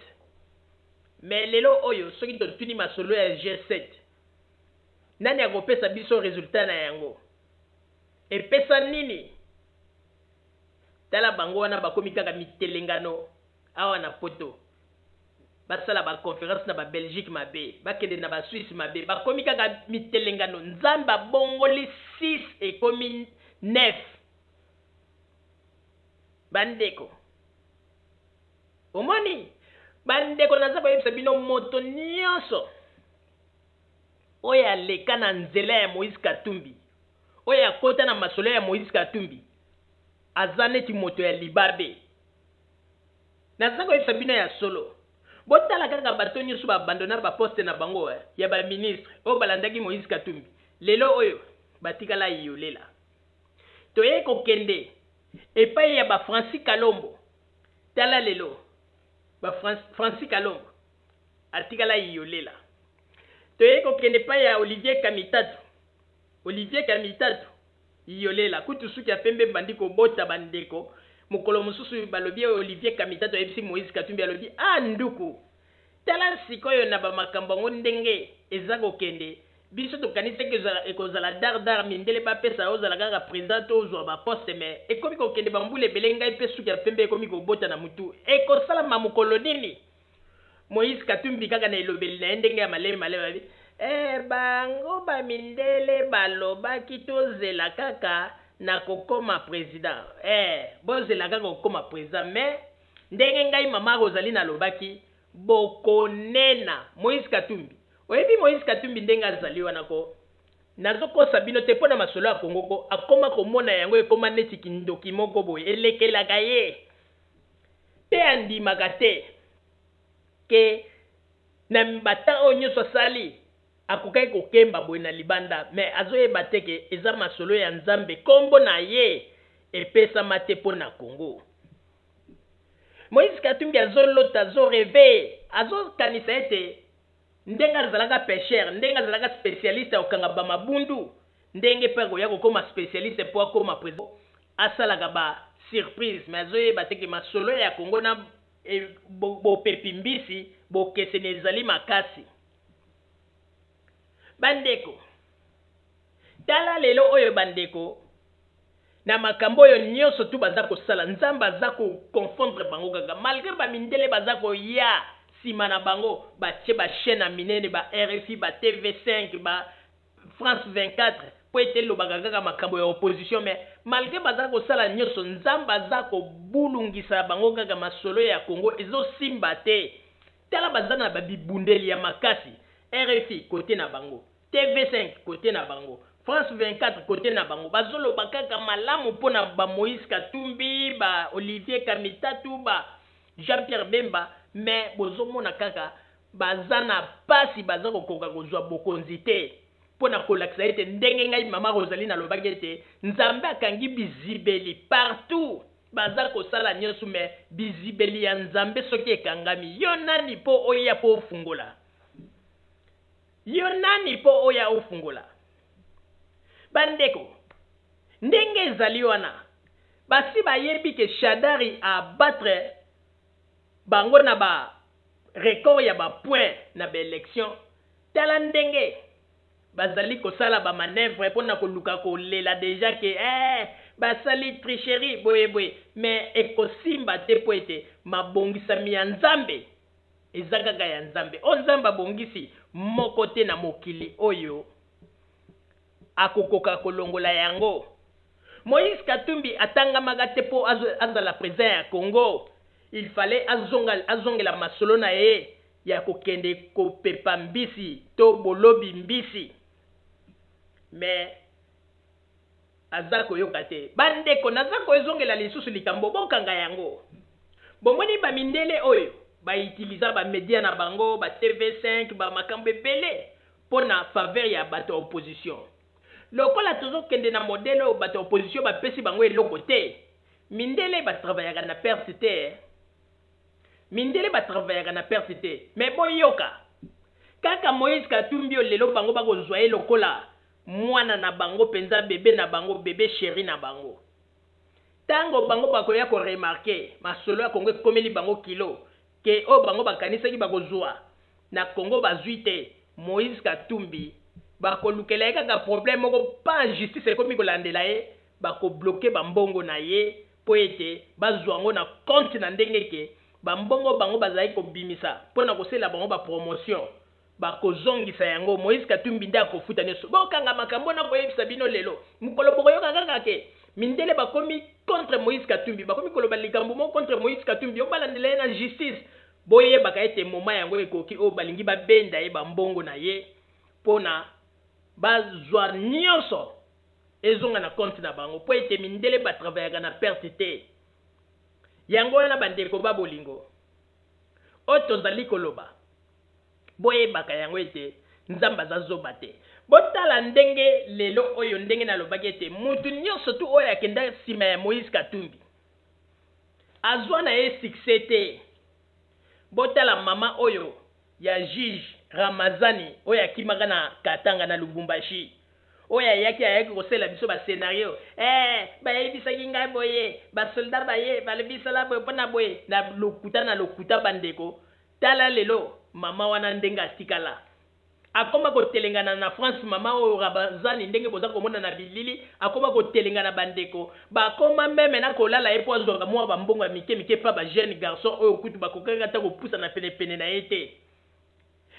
[SPEAKER 4] Me lelo oyo soki totuni masolo ya G7 nani akopesa biso resultat na yango epesa nini? Tala bango wana bakomi kaka mitelengano awa na poto basala ba conférence na ba Belgique mabe bakende na ba Suisse mabe bakomi kaka mitelengano nzamba bongoli 6 ekomi 9. Bandeko omoni bandeko naza koyebisa bino moto nyonso oyo aleka na nzela ya Moïse Katumbi oyo akota na masolo ya Moïse Katumbi aza neti moto ya libabe naza koyebisa bino ya solo botala kaka bato nyonso baabandona baposte na bango ya baministre oyo balandaki Moïse Katumbi lelo oyo batikala yolela toye kokende epai ya Francis Kalombo tala lelo Francis Kalombo atikala yolela toye kokende epai ya Olivier Kamitatu yolela kutu suki ya pembe bandi kobota bandeko mukolo mususu balobi Olivier Kamitatu ebisi Moïse Katumbi alobi nduku tala sikoyo na bamakambo ngo ndenge eza kokende biso tokanisa ekozala dardar mindele bapesa ozala kaka président ozwa baposte me ekomi kokende bambula ebele ngai mpe suki ya pembe ekomi kobota na mutu ekosalama mokolo nini Moïse Katumbi kaka na elobeli na ye ndenge ya malema bango bamindele balobaki tozela kaka na kokoma président bozela kaka kokoma président me ndenge ngai mama Rosalie nalobaki bokonena Moïse Katumbi oyebi Moïse Katumbi ndenge azali wana ko nazokosa bino te mpona masolo ya Kongo ko akoma komona yango ekoma neti kindoki moko boye elekelaka ye mpe andimaka te ke na mbata oyo nyonso asali akokaki kokemba boye na libanda me azoyeba te ke eza masolo ya Nzambe kombo na ye epesama te mpona Kongo. Moïse Katumbi azolota azoreve azokanisa ete ndenge azalaka pêcheur ndenge azalaka spécialiste okanga bamabundu ndenge mpe akoya kokoma spécialiste mpo akoma président asalaka ba surprise me azoyeba te ke masolo ya Kongo na bopepi mbisi bokeseni ezali makasi. Bandeko tala lelo oyo bandeko na makambo oyo nyonso tu baza kosala Nzambe aza koconfondre bango kaka malgré bamindele baza koya nsima na bango batie bachaîne ya minene ba RFI ba TV5 ba France 24 po ete lobaka kaka makambo ya opposition me malgré baza kosala nyonso Nzambe aza kobulungisa bango kaka masolo ya Kongo ezosimba te tala baza na babibundeli ya makasi RFI côté na bango TV5 côté na bango France 24 côté na bango bazoloba kaka malamu mpona ba Moïse Katumbi ba Olivier Kamitatu ba Jean-Pierre Bemba mais bozomona kaka baza na pasi baza kokoka kozwa bokonzi te mpona kolakisa ete ndenge ngai mama Rosalie nalobaki ete Nzambe akangi bizibeli partout baza kosala nyonso me bizibeli ya Nzambe soki ekangami yo nani po oya po ofungola yo nani po oya ofungola bandeko ndenge ezali wana basi bayebi ke Shadari abattre bango na ba record ya ba point na ba élection tala ndenge bazali kosala ba manœuvre mpona koluka kolela deja ke basali tricherie boye mais ekosimba te po ete mabongisami ya Nzambe eza kaka ya Nzambe o Nzambe abongisi moko te na mokili oyo akokoka kolongola yango. Moïse Katumbi atangamaka te po azala président ya Congo il fallait azongela masolo na ye ya kokende kopepa mbisi to bolobi mbisi mais aza koyoka te bandeko naza koezongela lisusu likambo bokanga yango bomoni bamindele oyo bautiliza bamedia na bango ba TV5 bamakambo ebele mpona faveur ya bato ya opposition lokola tozokende na modele oyo bato ya opposition bapesi bango eloko te mindele batravaillaka na perte te mindele batravaillaka na perte te mais boyoka kaka Moïse Katumbi lelo bango bakozwa ye lokola mwana na bango penza bebe na bango bebe chéri na bango tango bango bakoya ko remarquer masolo ya Kongo komeli bango kilo ke o bango bakanisaki bakozwa na Kongo bazwi te Moïse Katumbi bakolukela kaka problème moko pa justice ekomi kolandela ye bakobloke bambongo na ye po ete bazwa ngo na compte na ndenge ke bambongo bango bazali kobimisa mpona kosela bango bapromotion bakozongisa yango Moïse Katumbi nde akofuta nyonso bokanga makambo na koyebisa bino lelo mokolo bokoyoka kaka ke mindele bakomi contre Moïse Katumbi bakomi koloba likambo moko contre Moïse Katumbi obalandela ye na justice boyebaka ete moma yango ekoki oyo balingi babenda ye bambongo na ye mpona bazwa nyonso ezonga na compte na bango po ete mindele batravaillaka na perte te. Yango wana bandeko babolingo oyo tozali koloba boyebaka yango ete nzambe azazoba te. Botala ndenge lelo oyo ndenge nalobaki ete mutu nyonso tu oyo akenda nsima ya Moïse Katumbi azwa na ye succès te. Botala mama oyo ya juge Ramazani oyo akimaka na Katanga na Lubumbashi oyo ayaki kosela biso ba scénario bayebisaki ngai boye basoldat baye balebisala boye mpona boye na lokuta bandeko. Tala lelo mama wana ndenge atikala akoma kotelengana na France. Mama oyo Ramazani ndenge boza komona na bilili akoma kotelengana bandeko bakoma meme na kolala ye po azwaka mwa bambongo ya mike pa ba jeune garçon oyo kutu bakokanga ta kopusa na penepene na ye te.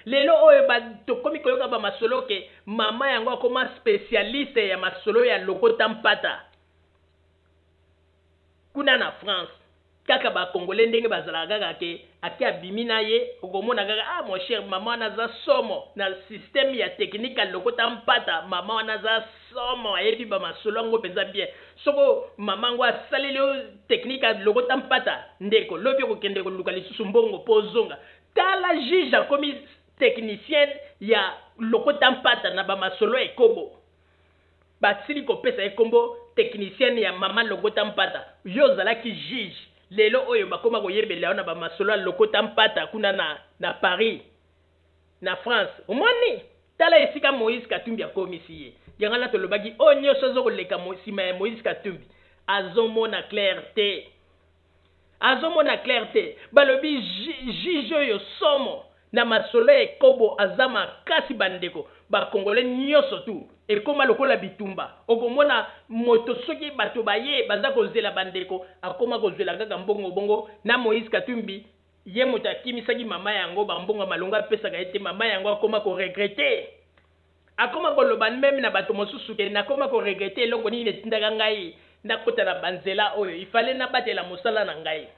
[SPEAKER 4] Lelo oyo tokomi koyoka ba masolo ke mama yango akoma spécialiste ya masolo ya lokota mpata kuna na France. Kaka ba Congolais ndenge bazalaka kaka ke ake abimi na ye okomona kaka mon cher mama wana za somo na système ya technique ya lokota mpata. Mama wana za somo ayebi ba masolo ngo penza bien. Soko mama ngo asaleli technique ya lokota mpata ndeko lobi kokende koluka lisusu mbongo po zonga. Tala juge akomi technicienne ya lokota mpata na ba masolo ekobo. Basili kopesa ekombo technicienne ya mama lokota mpata. Yo zalaki juge. Lelo oyo bakoma koyebela na ba masolo lokota mpata kuna na Paris na France. Omoni tala esika Moïse Katumbi akomisi ye. Yangala tolobaki onyo sozo koleka sima ya Moïse Katumbi azomona clarté. Azomona clarté. Balobi juge yo somo na masolo ekobo azama kasi bandeko ba Congolais nyoso tu ekoma lokola bitumba okomona moto soki bato baye baza kozela bandeko akoma kozela kaka mbongo na Moïse Katumbi ye moto akimisaki mama yango bambongo malonga pesaka ete mama yango akoma ko regretter akoma koloba même na bato mosusu ke nakoma ko regretter eloko nini etindaka ngai nakota na banzela oyo ifale na batela mosala na ngai.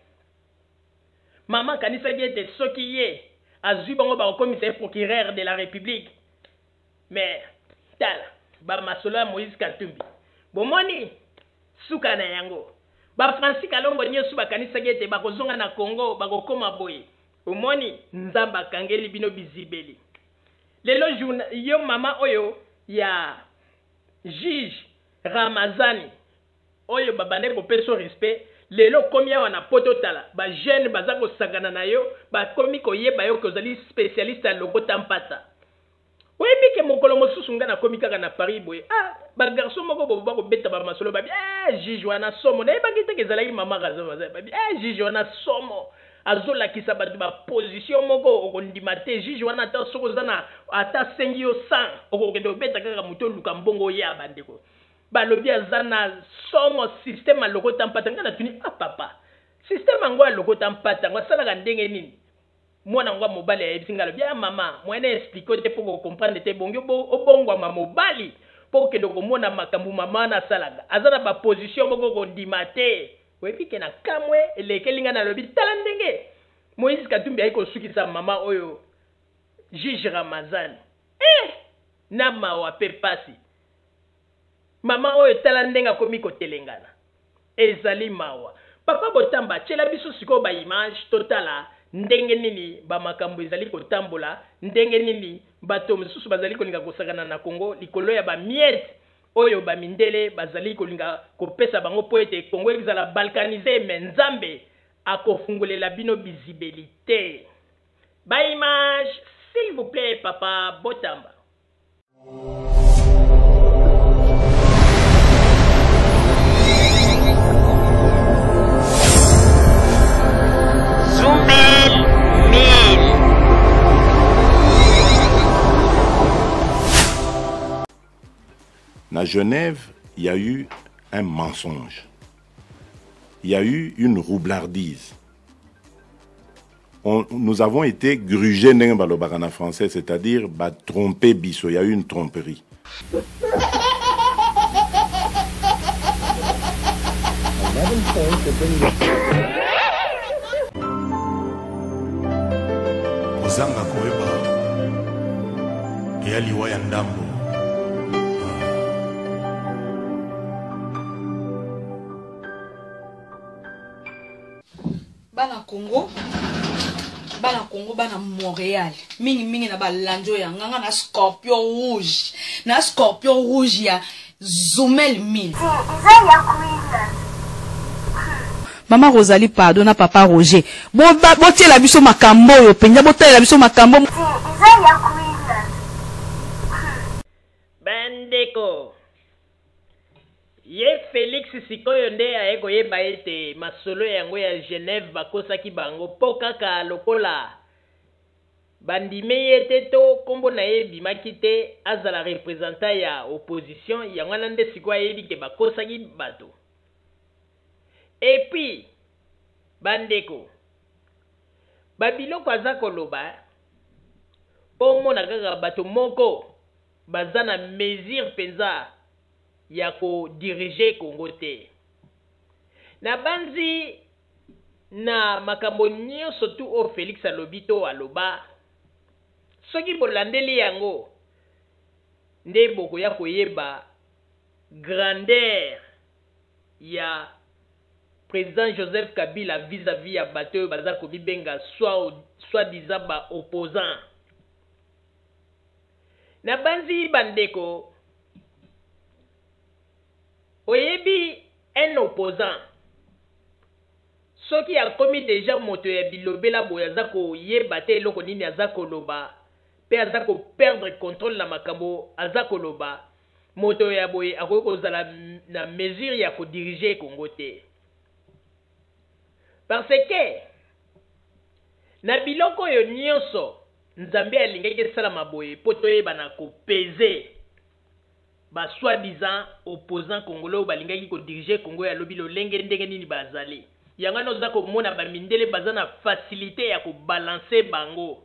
[SPEAKER 4] Mama kanisaki ete soki ye azwi bango bakomisa procureur de la République. Mais tala ba masolo ya Moïse Katumbi bomoni suka na yango ba Francis Kalongo nyesu bakanisaki ete bakozonga na Congo bakokoma boye. Omoni nzamba akangeli bino bizibeli. Lelo yo mama oyo ya juge Ramazani oyo babande kopesa respect. Lelo komi awa na poto tala ba jeune baza kosangana na yo bakomi koyeba yo kozali spécialiste ya lokota mpata. Webi ke mokolo mosusu nga na komi kaka na Paris boye ba garçon moko boba ko beta ba masolo babi juge wana somo na ebaki te kezalaki mama kaza babi juge wana somo azola kisa ba position moko okondima te juge wana ta soko zana ata sengi yo 100 okokende beta kaka muto luka mbongo ya bandeko. Balobi azana somo système lokota mpata ngana tuni papa système ngo lokota mpata ngwasala ndenge nini mwana ngwa mobali ya ebisinga lo bia mama mwana explique te pour comprendre te bongo obongwa ma mobali pour que donc mona makambu mama na salaga azana ba position moko ko ndimate wepike na kamwe elekelinga na lobi tala ndenge Moïse Katumbi ayiko sukisa mama oyo juge Ramazani na mawa pe pasi mama oyo tala ndenga komi kotelengana ezali mawa papa botamba chela biso siko ba image totala ndenge nini ba makambo ezali kotambola ndenge nini bato mosusu bazali kolinga kosakana na Congo likolo ya ba miette oyo ba mindele bazali kolinga kopesa bango po ete Congo ezala balkanisé mais nzambe akofungolela bino visibilité. Ba image s'il vous plaît papa botamba.
[SPEAKER 6] À Genève, il y a eu un mensonge. Il y a eu une roublardise. Nous avons été grugés dans le barana français, c'est-à-dire tromper biso. Il y a eu une tromperie.
[SPEAKER 12] Ozanga koeba eyali waya ndambo
[SPEAKER 1] bana Congo bana Montréal mingi na balanjo ya nganga na Scorpion rouge ya Zoumel 1000 Mama Rosalie pardon na papa Roger bo tiela biso makambo yo penja bo tiela biso makambo
[SPEAKER 4] bandeko ye Félix sikoyo nde ayeko yeba ete masolo yango ya Genève bakosaki bango po kaka lokola bandime yete to kombo na ye bimaki te azala représentant ya opposition yango na nde sikoyo ayebi ke bakosaki bato. Et puis bandeko babiloko aza koloba po mona kaka bato moko baza na mesure penza ya ko diriger Congo te. Na banzi na makambo nyonso tu o Félix alobi to aloba soki bolandeli yango nde boko ya koyeba grandeur ya président Joseph Kabila vis-à-vis ya bato baza ko bibenga soit disant ba opposant. Na banzi bandeko oyebi un opposant soki akomi déjà moto ya bilobela boya aza koyeba te eloko nini aza koloba pe aza ko perdre contrôle na makambo aza koloba moto ya boye akoki kozala na mesure ya kodiriger Congo te. Parce que na biloko yo nyonso Nzambe alingaki esala boye po toyeba na kopeze ba soi-disant opposant congolais balingaki ko diriger Congo ya lobi lolenge ndenge nini bazali. Yanga no za ko mona ba mindele baza na facilité ya ko balancer bango.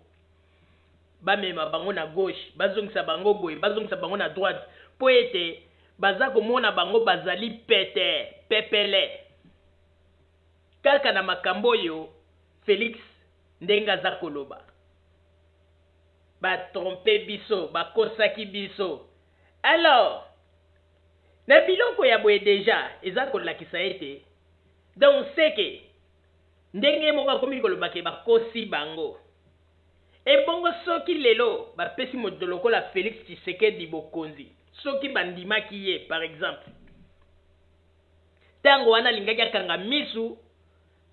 [SPEAKER 4] Ba mema bango na gauche, bazongisa bango boye, bazongisa bango na droite. Po ete baza ko mona bango bazali pepele. Kaka na makambo yo Félix ndenga za koloba. Ba tromper biso, ba kosaki biso. Alors, na biloko ya boye déjà, eza kolakisa ete. Donc c'est que ndenge moko komi koloba ke bakosi bango. E bongo soki lelo ba pesi modoloko la Félix Tshisekedi bokonzi. Soki bandimaki ye par exemple. Tango wana lingaki akanga misu,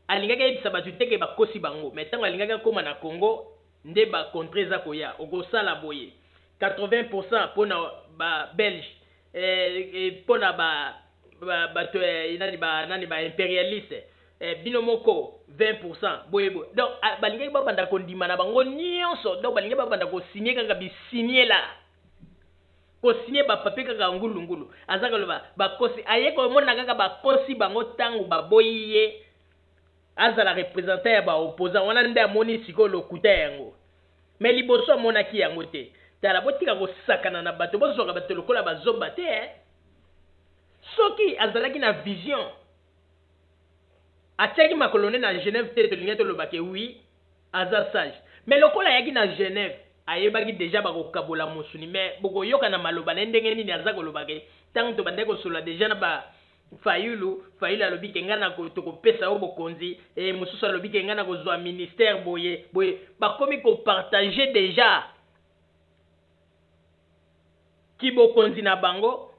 [SPEAKER 4] alingaki yebisa batu teke bakosi bango. Mais tango alingaki koma na Congo, nde ba contre za koya, okosala boye. 80% pona ba Belge pona ba nani ba impérialiste bino moko 20% boye. Donc balingi ba banda ko ndima na bango nyonso, donc balingi ba banda ko signer kaka bi signer la ko signer ba papier kaka ngulu azaka loba ba kosi ayeko mona kaka ba kosi bango tangu ba boyiye azala représentant ya ba opposant wana nda moni siko lokuta yango. Mais liboso mona ki yango te. Tala botika ko sakana na bato bozo ka bato lokola bazoba te soki azalaki na vision ateki makolone na Genève te to lingeto lobake oui aza sage. Mais lokola yaki na Genève ayebaki déjà bakokabola musuni mais boko yoka na maloba na ndenge nini aza kolobake tango to bande ko sola déjà na ba Fayulu alobi ke ngana ko to kopesa o bokonzi et mususu alobi ke ngana ko zwa ministère boye bakomi ko partager déjà kibokonzi na bango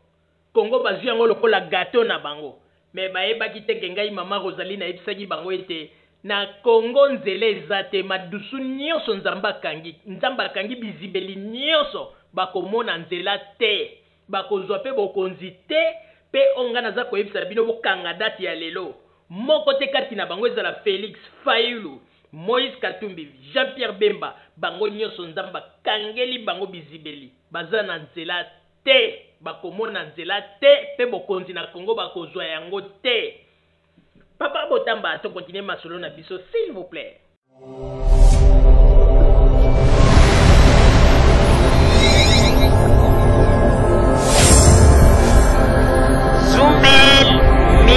[SPEAKER 4] Congo bazwi yango lokola gâteau na bango. Mais bayebaki te ke ngai mama Rosalie na yebisaki bango ete na Congo nzele ezate madusu nyonso nzamba kangi bizibeli nyonso bakomona nzela te bakozwa pe bokonzi te pe ongana za koyebisa bino bokanga date ya lelo moko te kati na bango ezala Félix Fayulu, Moïse Katumbi, Jean-Pierre Bemba bango nyonso nzamba kangeli bango bizibeli baza na nzela te bakomona nzela te pe bokonzi na Congo bakozwa yango te. Papa Botamba to continuer masolo na biso s'il vous plaît. Zoumel
[SPEAKER 6] 1000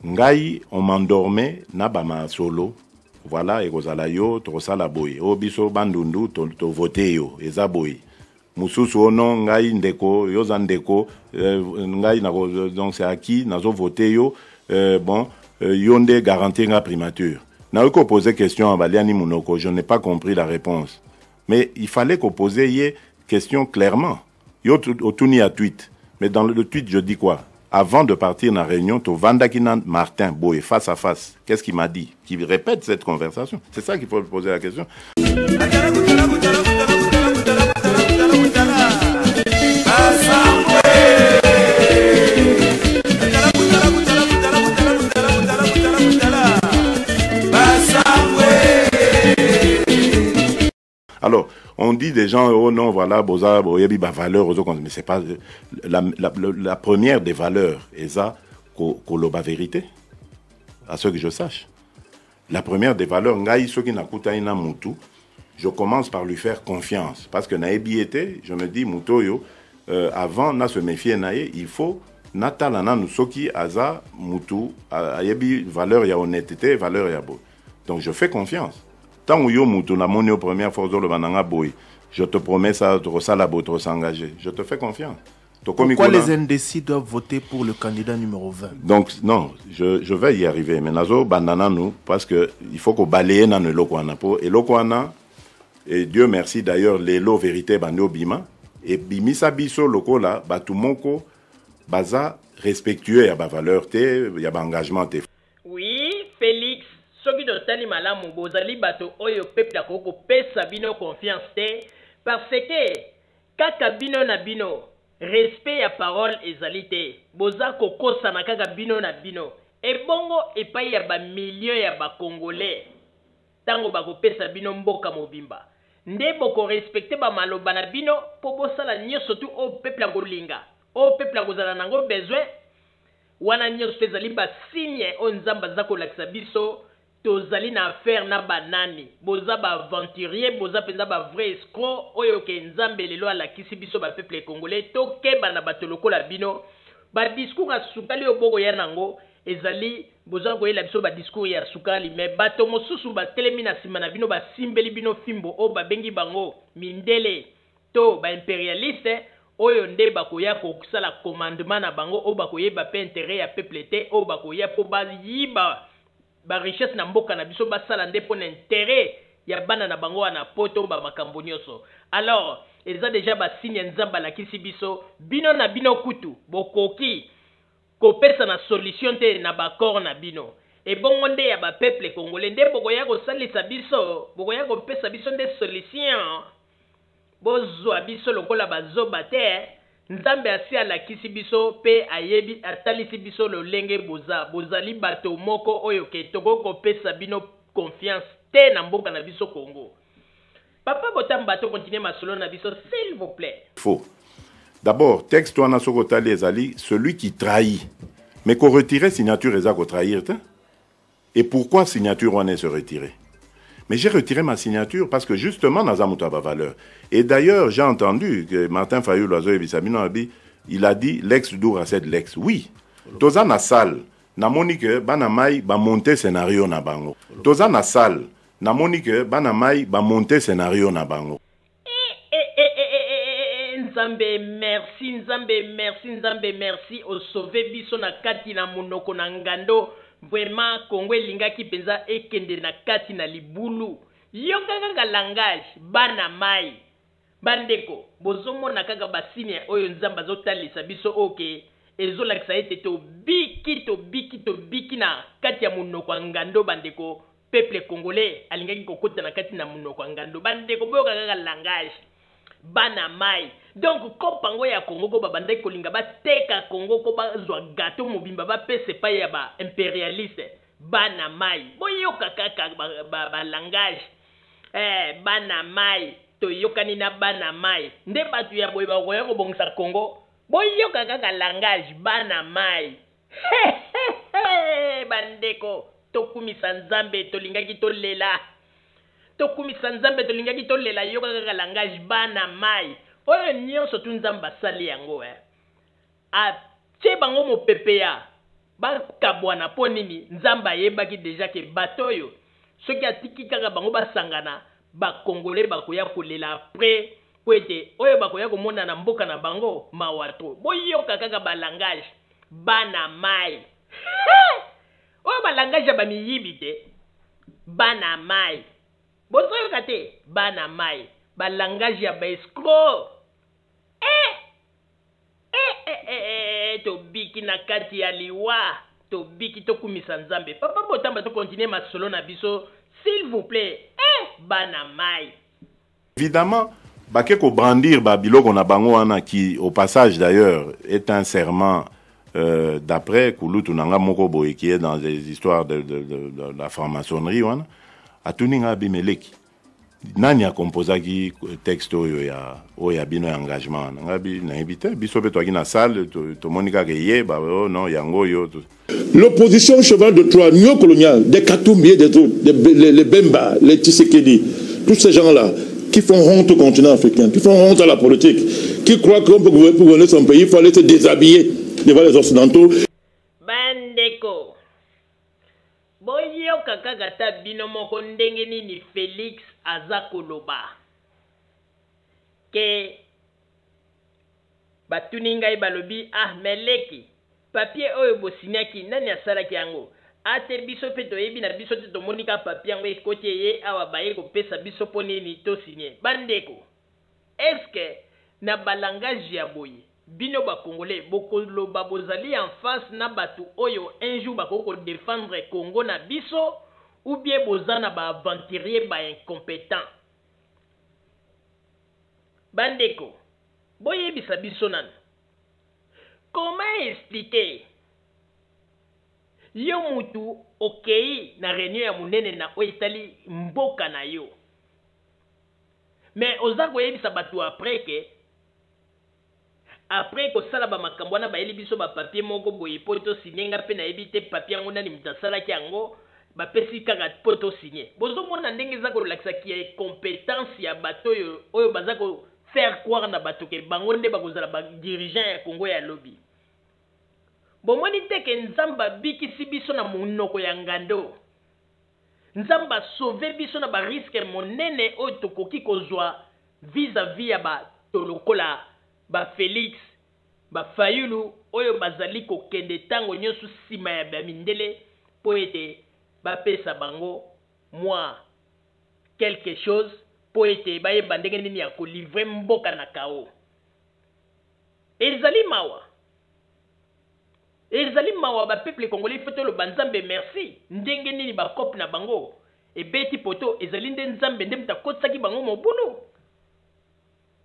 [SPEAKER 6] Ngai on m'endormait na bama solo. Voilà, ekozala yo, tokosala boye. O biso bandundu to vote yo, eza boye. mususu ono ngai ndeko yoza ndeko ngai nako donc c'est acquis nazo voté yo bon yonde garantir nga primature. Na eu poser question à Baliani Munoko, je n'ai pas compris la réponse. Mais il fallait qu'on pose y question clairement. Yo otuni à tweet. Mais dans le tweet je dis quoi? Avant de partir dans la réunion, to Vandakinan Martin Boye face à face. Qu'est-ce qu'il m'a dit? Qui répète cette conversation. C'est ça qu'il faut poser la question. Alors, on dit des gens, oh non, voilà, Boza, Boyebi, valeur, mais c'est pas la première des valeurs, et ça, Koloba vérité, à ce que je sache. La première des valeurs, Ngaï, ceux qui n'akuta ina Moutou, je commence par lui faire confiance. Parce que Naebi était, je me dis, Mouto yo, avant, na se méfier naïe, il faut, Natalana, nous, soki, Aza, Moutou, Ayebi, valeur, ya honnêteté, valeur, ya beau. Donc, je fais confiance. Tant que Moutou na moni au premier force le bananga boy, je te promets ça, tu s'engager. Je te fais confiance.
[SPEAKER 14] Pourquoi les indécis doivent voter pour le candidat numéro 20?
[SPEAKER 6] Donc, non, je vais y arriver. Mais nazo bandana nous, parce que il faut qu'on balaye dans le Lokwana. Et Lokwana, et Dieu merci d'ailleurs, les lots vérité bando bima, et bimisa biso loko là, batumoko, baza respectueux, ya ba valeur te, ya ba engagement te.
[SPEAKER 4] Oui, Félix. Soki totali malamu bozali bato oyo peuple akoko pesa bino confiance te parce que kaka bino na bino respect ya parole ezali te boza kokosa na kaka bino na bino ebongo epai ya ba millions ya ba congolais tango bakopesa bino mboka mobimba nde boko respecter ba maloba na bino po bosala nyonso tu o peuple akolinga o peuple akozala nango besoin wana nyonso ezali ba signe o nzamba za kolakisa biso tozali na affaire na banani boza ba aventurier boza penza ba vrai escroc oyo ke nzambe lelo alakisi biso ba peuple congolais to keba na bato lokola bino ba discours asukali oboko ya nango ezali boza koyela biso ba discours ya sukali mais bato mosusu ba telemi na sima na bino ba simbeli bino fimbo o ba bengi bango mindele to ba impérialiste oyo nde bakoya kokusala commandement na bango o bakoyeba pe intérêt ya peuple te o bakoya po ba yiba ba richesse na mboka na biso basala nde pona intérêt ya bana na bango wana poto ba makambo nyonso. Alors eza déjà ba signe nzamba la kisi biso bino na bino kutu bokoki kopesa na solution te na ba corps na bino e bongo nde ya ba peuple congolais nde bokoya ko salisa biso bokoya ko pesa biso nde solution bozwa biso lokola bazoba te nzambe asi alakisi biso pe ayebi atalisi biso lolenge bozali bato moko oyo ke tokoko pesa bino confiance te na mboka na biso Congo. Papa Botamba to continuer masolo na biso s'il vous plaît.
[SPEAKER 6] Faux. D'abord, texte wana sokotali ezali celui qui trahit. Mais qu'on retire signature eza ko trahir te. Et pourquoi signature wana se retirer? Mais j'ai retiré ma signature parce que justement, Nazamuta ba valeur. Et d'ailleurs, j'ai entendu que Martin Fayou il a dit l'ex doura c'est l'ex. Oui. Toza na salle, na monique banamai ba monter scénario na bango. Toza na salle, na monique banamai ba monter scénario na bango.
[SPEAKER 4] Nzambe merci, Nzambe merci, Nzambe merci au sauver biso na kati na monoko na ngando. Vraiment Congo lingaki penza ekende na kati na libulu yonga kaka langage bana mai bandeko bozomo na kaka basine oyo nzamba zotalisa biso oke ezolakisa ete to biki na kati ya munoko ngando bandeko peuple congolais alingaki kokota na kati na munoko ngando bandeko boyoka kaka langage bana mai donc kompango ya Congo ko babandaki kolinga bateka Congo ko bazwa gâteau mobimba ba pese pa ya ba impérialiste bana mai boyoka kaka ba langage bana mai to yokani na bana mai nde batu ya boy ba ko bongisa Congo boyoka kaka langage bana mai bandeko tokumisa nzambe tolingaki tolela tokumisa nzambe tolingaki tolela yoka kaka langage bana mai oyo nyonso tu nzamba sali yango a tie bango mopepeya bakabwana po nini nzamba yebaki deja ke batoyo soki atiki kaka bango basangana bakongole bakoya kolela après po ete oyo bakoya komona na mboka na bango mawato boyoka kaka balangage bana mai oyo balangage ya bamiyibi te bana mai bozoyoka te bana mai balangage ya baescro tobiki na kati ya liwa tobiki tokumisa nzambe papa botamba tokontinue masolo na biso s'il vous plaît bana mai
[SPEAKER 6] évidemment bake ko brandir babiloko na bango wana qui au passage d'ailleurs est un serment d'après kulutu nanga moko boye qui est dans les histoires de la franc-maçonnerie wana atuninga bimeleki nani akomposaki texte oyo ya bino ya engagement ngabi na invité biso pe toaki na salle to monika keye ba non yango yo
[SPEAKER 15] l'opposition cheval de Troie néocoloniale des Katumbi et des autres les Bemba les Tshisekedi tous ces gens là qui font honte au continent africain qui font honte à la politique qui croient qu'on peut gouverner son pays il faut aller se déshabiller devant les occidentaux
[SPEAKER 4] bandeko boyoka kaka ta bino moko ndenge nini Félix aza koloba ke batuni ngai balobi meleki papier oyo bosinyaki nani asalaki yango ate biso pe toyebi na biso te tomonika papier yango ekoti ye awa baye kopesa biso mpo nini tosinye bandeko eske na balangage ya boye bino bakongolais bokoloba bozali en face na batu oyo un jour bakoko défendre Congo na biso ou bien bozana ba aventurier ba incompétent bandeko boyebisa biso nana comment expliquer yo mutu okei na réunion ya munene na oyo etali mboka na yo mais oza koyebisa batu après kosala bamakambo wana bayeli biso bapapier moko boye po tosinye nga mpe nayebi te papier yango nani mutu asalaki yango bapesi kaka po tosinye bozomona ndenge eza kolakisaki ya compétence ya bato oyo baza kofaire croire na bato ke bango nde bakozala badirigant ya Congo ya lobi bomoni te ke nzambe abikisi biso na monoko ya ngando nzambe asauve biso na bariske monene oyo tokoki kozwa vis-à-vis ya bato lokola Félix, Fayulu, oyo bazali kokende tango nyonso sima ya bamindele po ete bapesa bango moi quelque chose po ete bayeba ndenge nini ya kolivre mboka na kao. Ezali mawa ba peuple congolais foto lo banzambe merci ndenge nini ba kop na bango ebeti poto ezali nde nzambe nde mutakotsaki bango mobulu.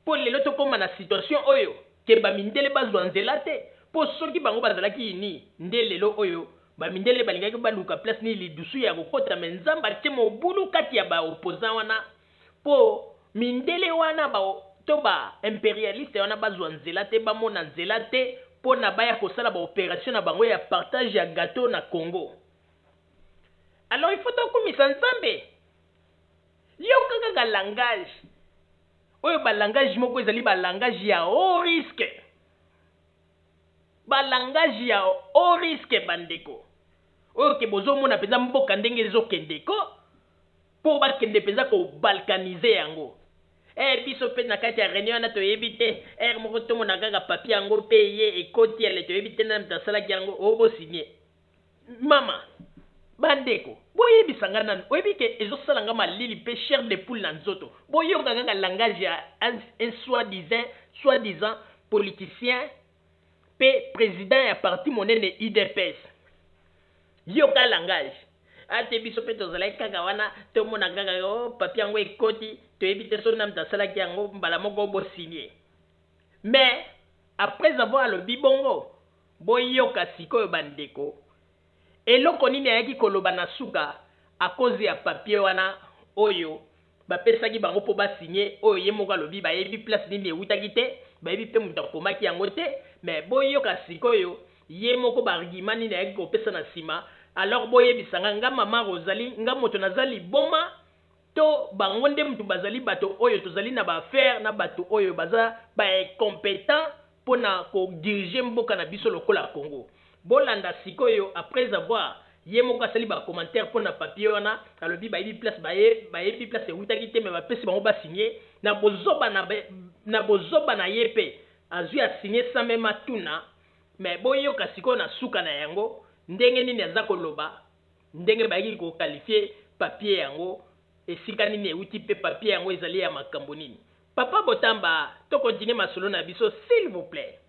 [SPEAKER 4] Po lelo tokoma na situation oyo ke bamindele bazwa nzela te po soki bango bazalaki ini nde lelo oyo bamindele balingaki baluka place ni lidusu ya kokota me nzambe atie mobulu kati ya baopposant wana po mindele wana to ba impérialiste wana bazwa nzela te bamona nzela te po na baya kosala baopération na bango ya partage ya gâteau na Congo. Alors il faut tokumisa nzambe yo kaka langage oyo balangage moko ezali balangage ya haut risque bandeko oyo ke bozomona mpenza mboka ndenge ezokendeko mpo bakende mpenza kobalkanize yango biso mpe na kati ya réunion wana toyebi te moko tomona kaka papier yango mpe ye ekoti ele toyebi te na mutu asalaki yango obosinye mama bandeko boyebisa nga nani oyebi ke ezosalanga malili mpe chair de poule na nzoto boyoka kaka langage ya un soi-disant politicien mpe président ya parti monene UDPS yoka langage ate biso mpe tozalaki kaka wana tomona kaka papier yango ekoti toyebi te soki na mutu asalaki yango mbala moko bosigné mais après avoir alobi bongo boyoka sikoyo bandeko eloko nini ayaki koloba na suka a cause ya papier wana oyo bapesaki bango po basigné oyo ye moko alobi bayebi place nini ewutaki te bayebi mpe mutu akomaki yango te mais boyoka sikoyo ye moko baargument nini ayaki kopesa na nsima alors boyebisanga nga mama Rosalie nga moto nazali boma to bango nde mutu bazali bato oyo tozali na baaffaire na bato oyo baza baincompétent mpo na kodirige mboka na biso lokola Congo. Bolanda sikoyo après avoir ye moko asali ba commentaire pour na papier wana alobi ba yebi place ewutaki te mais bapesi bango basigné na bozoba na ye pe azwi asigné sans même atuna mais boyoka sikoyo na suka na yango ndenge nini aza koloba ndenge bayaki koqualifie papier yango esika nini euti pe papier yango ezali ya makambo nini. Papa Botamba, to continue masolo na biso s'il vous plaît.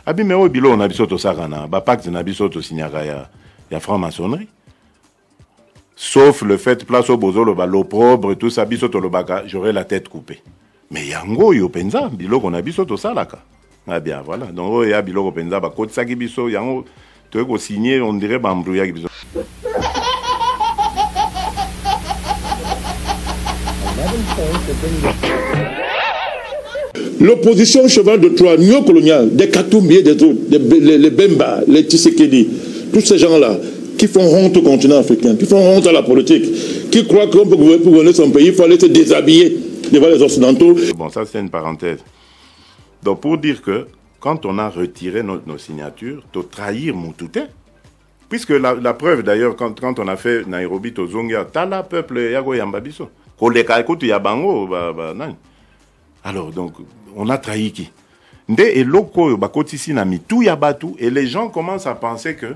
[SPEAKER 6] Abi mais obilo na biso to sakana ba pacte na biso to signaka ya franc-maçonnerie. Sauf le fait place au bozolo ba l'opprobre tout ça biso to lobaka j'aurais la tête coupée. Mais yango yo penza biloko na biso to salaka. Ah bien voilà. Donc ya biloko penza ba kotisa ki biso yango to ko signer on dirait ba mbrouya ki biso.
[SPEAKER 15] L'opposition cheval de Troie néocoloniale, des Katumbi et des autres, les Bemba, les Tshisekedi, tous ces gens-là qui font honte au continent africain, qui font honte à la politique, qui croient qu'on peut gouverner son pays, il faut aller se déshabiller devant les Occidentaux.
[SPEAKER 6] Bon, ça c'est une parenthèse. Donc pour dire que quand on a retiré nos signatures, tu trahir Moutouté. Puisque la preuve d'ailleurs, quand on a fait Nairobi, Tozongia, Tala peuple Yago Yambabiso. Alors donc, on a trahi qui? Et loko bakotisi na mitou yabatu et les gens commencent à penser que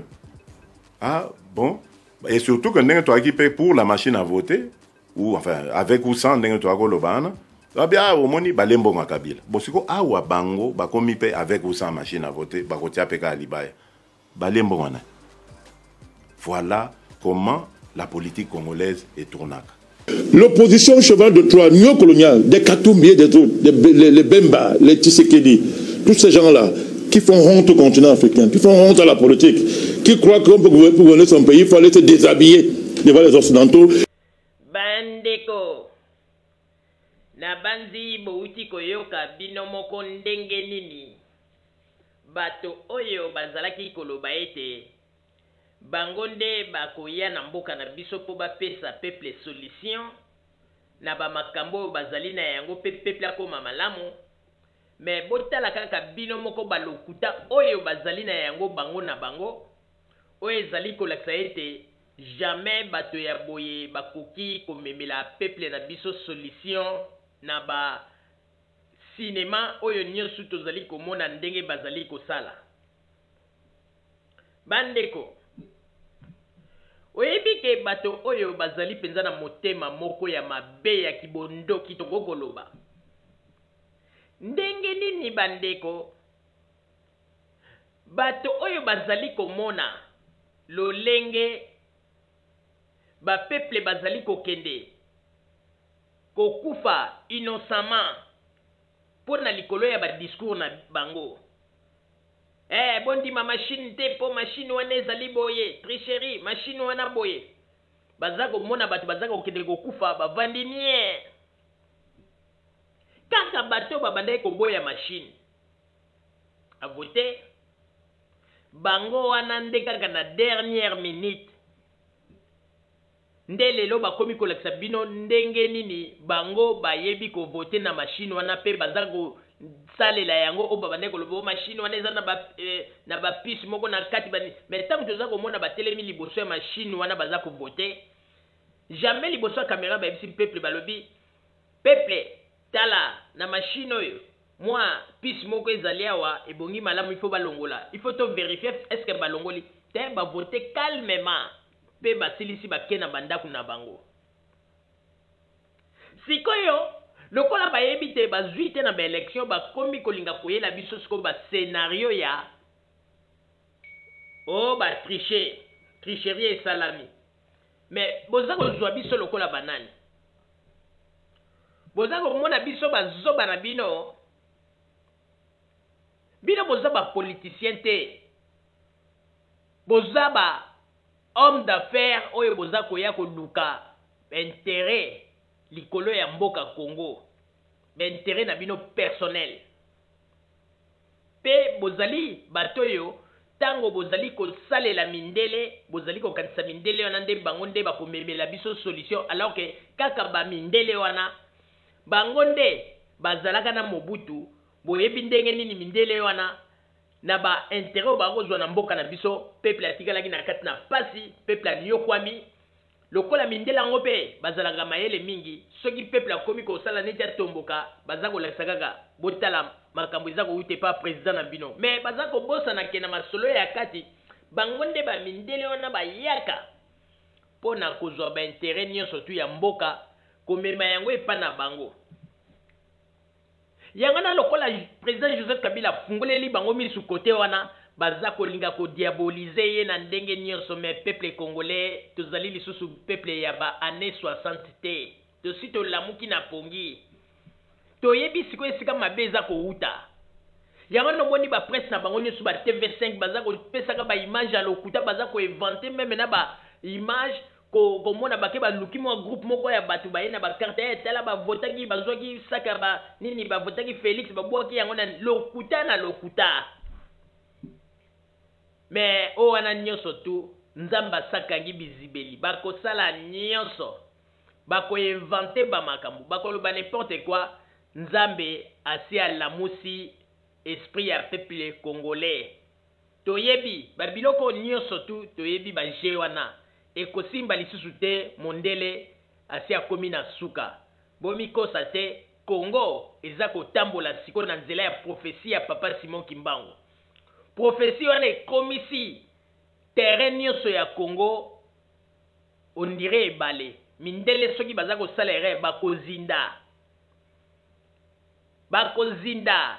[SPEAKER 6] ah bon, et surtout que n'engue toi qui paye pour la machine à voter ou enfin avec ou sans n'engue toi ko lobana ah bien au moni balembo ngakabila bosiko awa bango bakomi paye avec ou sans machine à voter bakotia peka libaya balembo ngana. Voilà comment la politique congolaise est tournaka.
[SPEAKER 15] L'opposition cheval de Troie néocoloniale, des Katumbi et des autres, les Bemba, les Tshisekedi, tous ces gens-là qui font honte au continent africain, qui font honte à la politique, qui croient qu'on peut gouverner son pays, il faut aller se déshabiller devant les Occidentaux.
[SPEAKER 4] Bandeko, na banzi bouti koyoka bino moko ndenge nini, bato oyo bazalaki koloba ete bangonde bakoya na mboka na biso po bapesa peuple solution na bamakambo bazali na yango pe peuple akoma malamu mais botala kaka bino moko balokuta oyo bazali na yango bango na bango oyo ezali kolakisa ete jamais bato ya boye bakoki komemela peuple na biso solution na ba cinéma oyo nyonso tozali komona ndenge bazali kosala. Bandeko oyebi ke bato oyo bazali penza na motema moko ya mabe ya kibondoki tokokoloba ndenge nini bandeko bato oyo bazali komona lolenge bapeple bazali kokende kokufa innocemment mpo na likolo ya badiscours na bango. Bondima machine te po machine wana ezali boye tricherie machine wana boye baza komona bato baza kokende kokufa bavandi nie kaka bato babandaki koboya machine avote bango wana nde kaka na dernière minute nde lelo bakomi kolakisa bino ndenge nini bango bayebi kovote na machine wana pe baza salela yango o babande ko lobo machine wana eza na ba piece moko na kati bani mais tant que toza komona batelemi liboso ya machine wana baza ko voter jamais liboso ya caméra ba ebisi peuple balobi peuple tala na machine oyo moi piece moko ezali awa ebongi malamu il faut balongola il faut to vérifier est-ce que balongoli te ba voter calmement pe basilisi bakena bandaku na bango sikoyo lokola bayebi te bazwi te na baélection bakomi kolinga koyela biso siko bascénario ya tricherie esalami mais boza kozwa biso lokola banani boza komona biso bazoba na bino boza bapoliticien te boza ba homme d'affaires oyo boza koya koluka intérêt likolo ya mboka Congo intérêt na bino personnel pe bozali batoyo tango bozali kosalela mindele bozali kokanisa mindele wana nde bango nde bakomemela biso solution alors que kaka ba mindele wana bango nde bazalaka na Mobutu boyebi ndenge nini mindele wana na ba intérêt ba kozwa na mboka na biso peuple atikalaki na kati na pasi peuple anyokwami lokola mindela ngo pe bazalaka mayele mingi soki peuple akomi kosala neti atomboka baza kolakisa kaka botala makambo eza koute pa président na bino mais baza kobosana ke na masolo ya kati bango nde bamindele wana bayaka mpo na kozwa baintérêt nyonso tu ya mboka komema yango epa na bango yango na lokola président Joseph Kabila afungoleli bango misu kote wana baza kolinga kodiabolize ye na ndenge nyonso mais peuple congolais tozali lisusu peuple ya ba année 60 te tosi tolamuki na pongi toyebi sikoyo esika mabe eza kouta yango nomoni bapresse na bango nyonso ba TV5 baza kopesaka baimage ya lokuta baza koinvente meme na baimage komona bake baluki mwa groupe moko ya bato baye na bakarte ya etala bavotaki bazwaki saka nini bavotaki Félix babwaki yango na lokuta mais o wana nyonso tu nzambe asakangi bizibeli bakosala nyonso bakoinvente bamakambo bakoloba n'importe quoi nzambe asi alamusi esprit ya peuple congolais toyebi babiloko nyonso tu toyebi baje wana ekosimba lisusu te mondele asi akomi na suka bomikosa te Congo eza kotambola siko na nzela ya prophétie ya papa Simon Kimbangu prophétie wana ekomisi terrain nyonso ya Congo on dirait ebale mindele soki baza kosala erreur bakozinda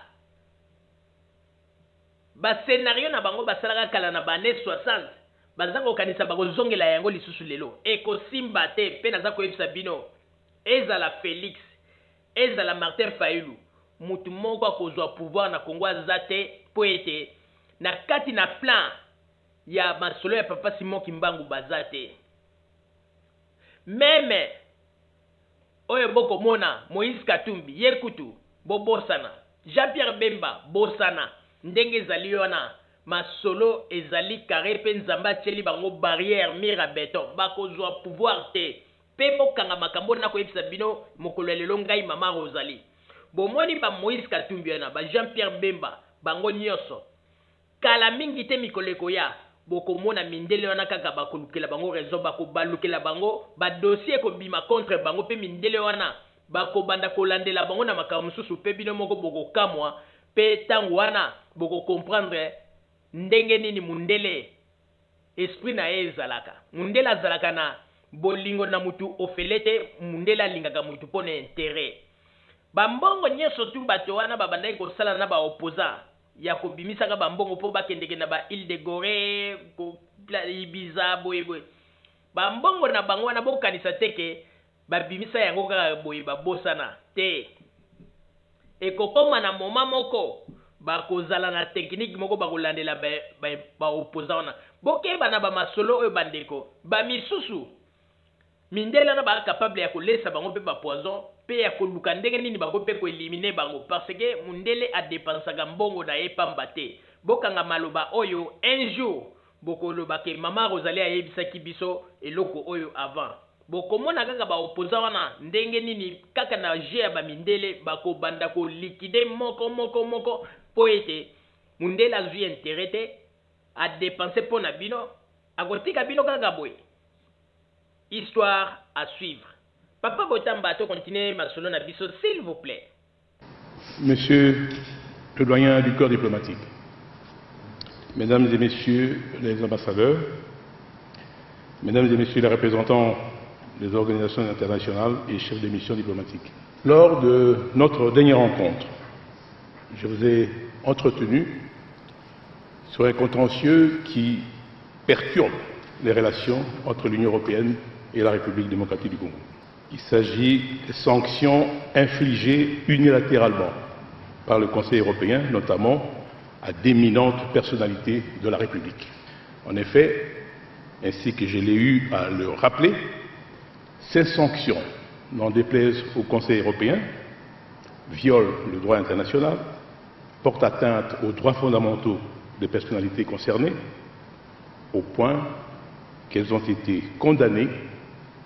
[SPEAKER 4] bascenario na bango basalaka kala na bane 60 baza kokanisa bakozongela yango lisusu lelo ekosimba te mpe naza koyebisa bino ezala Félix ezala Martin Fayulu mutu moko akozwa pouvoir na Congo aza te mpo ete na kati na plan ya masolo ya papa Simon Kimbangu baza te meme oyo bokomona Moïse Katumbi yekutu bobosana Jean-Pierre Bemba bosana ndenge ezali wana masolo ezali carré pe nzamba tieli bango barrière mire à béton bakozwa pouvoir te pe bokanga makambo na koyebisa bino mokolo lelo ngai mama Rosalie bomoni ba Moïse Katumbi wana ba Jean-Pierre Bemba bango nyonso kala mingi te mikoleko ya bokomona mindele wana kaka bakolukela bango raison bakobalukela bango ba dossier kobima contre bango pe mindele wana bakobanda kolandela bango na makambo mosusu pe bino moko bokokamwa pe tango wana boko comprendre ndenge nini mundele esprit na ye ezalaka mundele azalaka na bolingo na mutu ofelete mundele alingaka mutu mpo na intérêt bambongo nyonso tu bato wana babandaki kosala na baopposant ya kobimisaka bambongo mpo bakendeke na ba Île de Gorée Ibiza boyeboye bambongo na bango wana bokanisa teke babimisa yango kaka boye babosana te ekokoma na moma moko bakozala na technique moko bakolandela baopposant wana bokeba na bamasolo oyo bandeko bamisusu mindela na bakapable ya kolesa bango mpe bapoison mpe ya koluka ndenge nini bango mpe koelimine bango parce que mundele adepensaka mbongo na ye pamba te bokanga maloba oyo un jour bokoloba ke mama Rosalie ayebisaki biso eloko oyo avant bokomona kaka baopposant wana ndenge nini kaka na je ya bamindele bakobanda kolikide moko mpo ete mundele azwi intérêt te adepense mpo na bino akotika bino kaka boye histoire à suivre. Papa Botamba, to continuer ma solo na biso, s'il vous plaît.
[SPEAKER 16] Monsieur le doyen du corps diplomatique, mesdames et messieurs les ambassadeurs, mesdames et messieurs les représentants des organisations internationales et chefs de mission diplomatique, lors de notre dernière rencontre, je vous ai entretenu sur un contentieux qui perturbe les relations entre l'Union européenne et la République démocratique du Congo. Il s'agit des sanctions infligées unilatéralement par le Conseil européen, notamment à d'éminentes personnalités de la République. En effet, ainsi que je l'ai eu à le rappeler, ces sanctions, n'en déplaise au Conseil européen, violent le droit international, portent atteinte aux droits fondamentaux des personnalités concernées, au point qu'elles ont été condamnées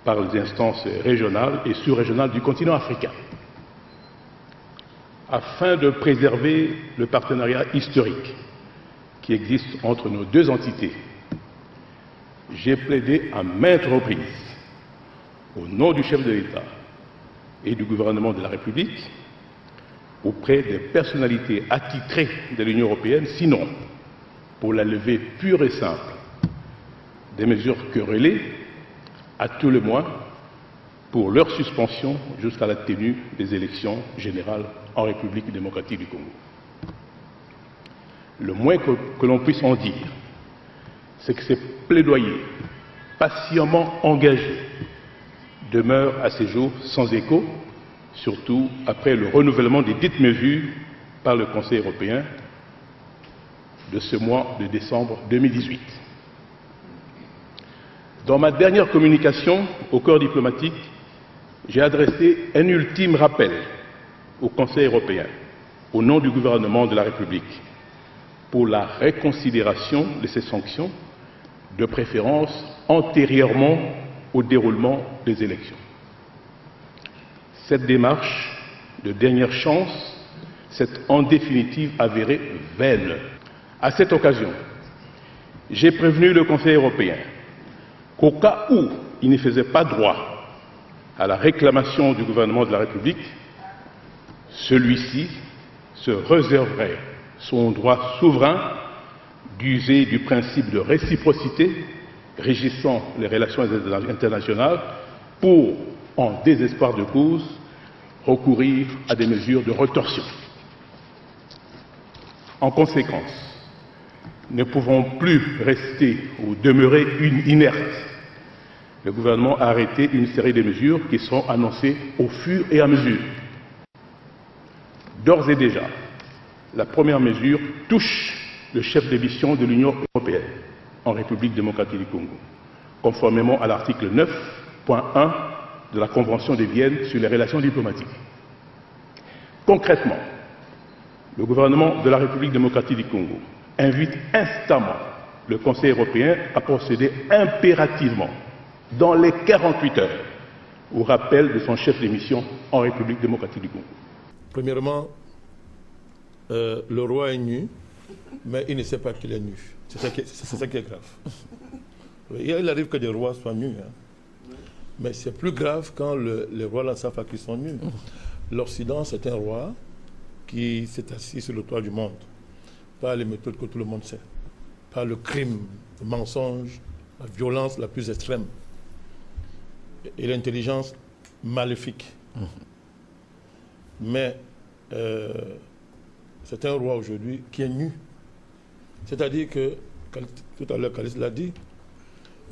[SPEAKER 16] par les instances régionales et sous-régionales du continent africain. Afin de préserver le partenariat historique qui existe entre nos deux entités. J'ai plaidé à maintes reprises, au nom du chef de l'État et du gouvernement de la République, auprès des personnalités attitrées de l'Union européenne, sinon pour la levée pure et simple des mesures querellées, à tout le moins pour leur suspension jusqu'à la tenue des élections générales en République démocratique du Congo. Le moins que l'on puisse en dire, c'est que ces plaidoyers patiemment engagés demeurent à ces jours sans écho, surtout après le renouvellement des dites mesures par le Conseil européen de ce mois de décembre 2018. Dans ma dernière communication au corps diplomatique, j'ai adressé un ultime rappel au Conseil européen, au nom du gouvernement de la République, pour la reconsidération de ces sanctions, de préférence antérieurement au déroulement des élections. Cette démarche de dernière chance s'est en définitive avérée vaine. À cette occasion, j'ai prévenu le Conseil européen qu'au cas où il ne faisait pas droit à la réclamation du gouvernement de la République, celui-ci se réserverait son droit souverain d'user du principe de réciprocité régissant les relations internationales pour, en désespoir de cause, recourir à des mesures de rétorsion. En conséquence, ne pouvons plus rester ou demeurer inerte. Le gouvernement a arrêté une série de mesures qui seront annoncées au fur et à mesure. D'ores et déjà, la première mesure touche le chef de mission de l'Union européenne en République démocratique du Congo, conformément à l'article 9.1 de la Convention de Vienne sur les relations diplomatiques. Concrètement, le gouvernement de la République démocratique du Congo invite instamment le Conseil européen à procéder impérativement, dans les 48 heures, au rappel de son chef de mission en République démocratique du Congo.
[SPEAKER 15] Premièrement, le roi est nu, mais il ne sait pas qu'il est nu. C'est ça qui est grave. Il arrive que des rois soient nus, hein. Mais c'est plus grave quand les rois ne savent pas qu'ils sont nus. L'Occident, c'est un roi qui s'est assis sur le toit du monde, par les méthodes que tout le monde sait, par le crime, le mensonge, la violence la plus extrême et l'intelligence maléfique. Mais c'est un roi aujourd'hui qui est nu. C'est-à-dire que, tout à l'heure, Kalice l'a dit,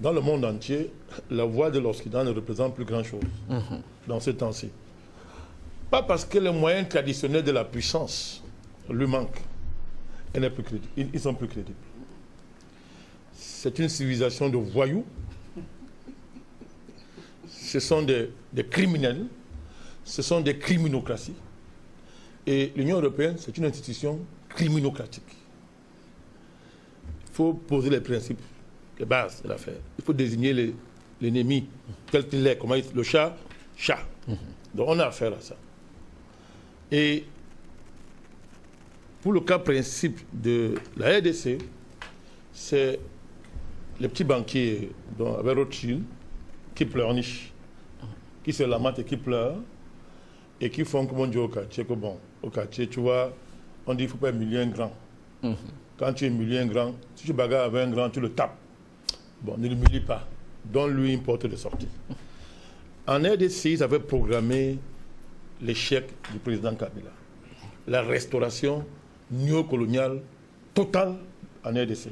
[SPEAKER 15] dans le monde entier, la voix de l'Occident ne représente plus grand-chose dans ce temps-ci. Pas parce que les moyens traditionnels de la puissance lui manquent. Ils sont plus crédibles. C'est une civilisation de voyous. Ce sont des criminels. Ce sont des criminocraties. Et l'Union européenne, c'est une institution criminocratique. Il faut poser les principes, les bases de l'affaire. Il faut désigner l'ennemi tel qu'il est. Comment le chat, chat. Donc on a affaire à ça. Et pour le cas principe de la RDC, c'est les petits banquiers avec Rothschild qui pleurnichent, qui se lamentent et qui pleurent, et qui font comme on dit au quartier, que bon, au quartier, tu vois, on dit qu'il ne faut pas humilier un grand. Quand tu humilies un grand, si tu bagarres avec un grand, tu le tapes. Bon, ne l'humilie pas. Donne-lui une porte de sortie. En RDC, ils avaient programmé l'échec du président Kabila. La restauration néocoloniale totale en RDC.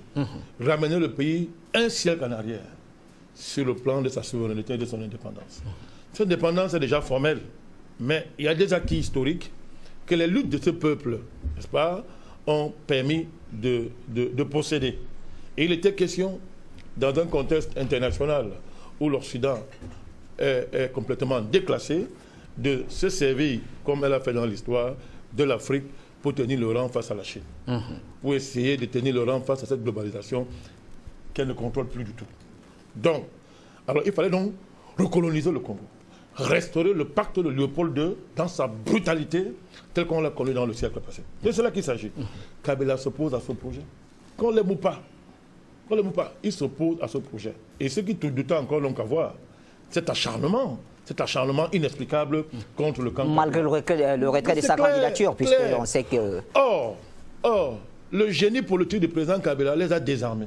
[SPEAKER 15] Ramener le pays un siècle en arrière sur le plan de sa souveraineté et de son indépendance. Cette indépendance est déjà formelle, mais il y a des acquis historiques que les luttes de ce peuple, n'est-ce pas, ont permis de posséder. Et il était question, dans un contexte international où l'Occident est complètement déclassé, de se servir, comme elle a fait dans l'histoire, de l'Afrique pour tenir le rang face à la Chine. Pour essayer de tenir le rang face à cette globalisation qu'elle ne contrôle plus du tout. Donc, alors il fallait donc recoloniser le Congo, restaurer le pacte de Léopold II dans sa brutalité telle qu'on l'a connu dans le siècle passé. C'est de cela qu'il s'agit. Kabila s'oppose à ce projet. qu'on l'aime ou pas, il s'oppose à ce projet. Et ce qui tout du temps encore donc à voir, cet acharnement inexplicable contre le camp.
[SPEAKER 17] Malgré le retrait de sa candidature, puisqu'on sait que...
[SPEAKER 15] Or, le génie politique du président Kabila les a désarmés.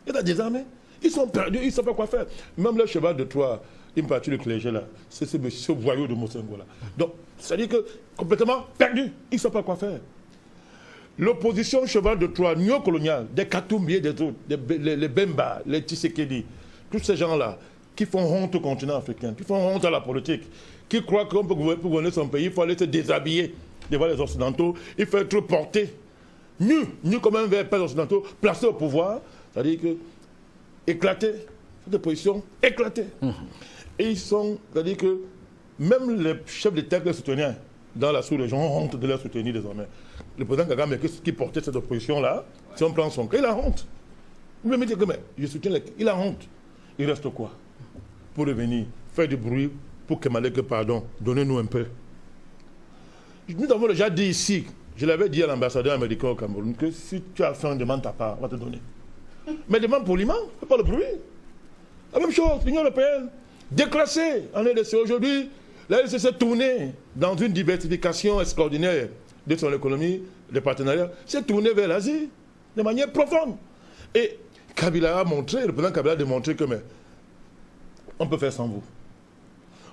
[SPEAKER 15] Ils sont perdus, ils ne savent pas quoi faire. Même le cheval de Troie, une partie du clergé là, c'est ce voyou de Mosengo là. Donc, c'est-à-dire que complètement perdus, ils ne savent pas quoi faire. L'opposition cheval de Troie néocoloniale, des Katumbi et des autres, les Bemba, les Tshisekedi, tous ces gens-là qui font honte au continent africain, qui font honte à la politique, qui croient qu'on peut gouverner son pays, il faut aller se déshabiller devant les Occidentaux, il faut être porté nu comme un verre par les Occidentaux, placé au pouvoir, c'est-à-dire que éclater, cette opposition éclatée. Et ils sont, c'est-à-dire que même les chefs d'État qui les soutenaient dans la sous-région ont honte de les soutenir désormais. Le président Kagame qui portait cette opposition-là, si on prend son cas, il a honte. Vous me dites que je soutiens, il a honte. Il reste quoi? Pour revenir, faire du bruit, pour que Malek, pardon, donnez-nous un peu. Nous avons déjà dit ici, je l'avais dit à l'ambassadeur américain au Cameroun, que si tu as fait une demande ta part, on va te donner. Mais demande poliment, fais pas le bruit. La même chose, l'Union européenne, déclassée en RDC aujourd'hui, la RDC s'est tournée dans une diversification extraordinaire de son économie, des partenariats, s'est tournée vers l'Asie de manière profonde. Et Kabila a montré, le président Kabila a démontré que on peut faire sans vous.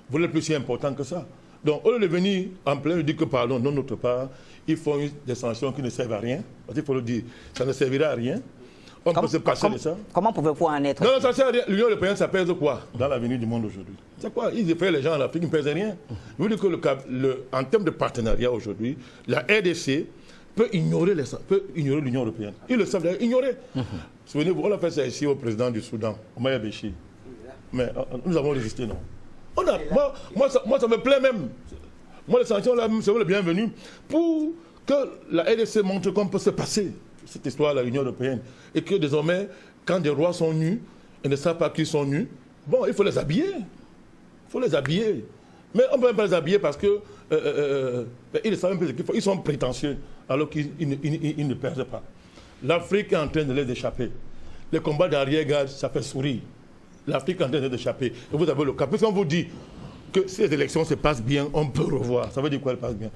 [SPEAKER 15] Vous n'êtes plus si important que ça. Donc, au lieu de venir en plein, dire que pardon, non, notre part, ils font des sanctions qui ne servent à rien. Parce qu'il faut le dire, ça ne servira à rien. On peut se passer de ça.
[SPEAKER 17] Comment pouvez-vous en être?
[SPEAKER 15] Non, ça sert à rien. L'Union européenne, ça pèse quoi dans l'avenir du monde aujourd'hui? C'est quoi? Ils effraient les gens en Afrique, ils ne pèsent rien. Je vous dis que en termes de partenariat aujourd'hui, la RDC peut ignorer l'Union européenne. Ils le savent, ignorer. Souvenez-vous, on a fait ça ici au président du Soudan, Omaya Béchi. Mais nous avons résisté, non? Moi, ça me plaît même. Moi, les sanctions, là, c'est le bienvenu. Pour que la RDC montre qu'on peut se passer cette histoire à l'Union européenne. Et que désormais, quand des rois sont nus, et ne savent pas qu'ils sont nus, bon, il faut les habiller. Il faut les habiller. Mais on ne peut même pas les habiller parce que ils savent un peu ce qu'il faut. Ils sont prétentieux, alors qu'ils ne perdent pas. L'Afrique est en train de les échapper. Les combats d'arrière-garde, ça fait sourire. L'Afrique est en train de les échapper. Et vous avez le cas. Puisqu'on vous dit que si les élections se passent bien, on peut revoir. Ça veut dire quoi, elles passent bien?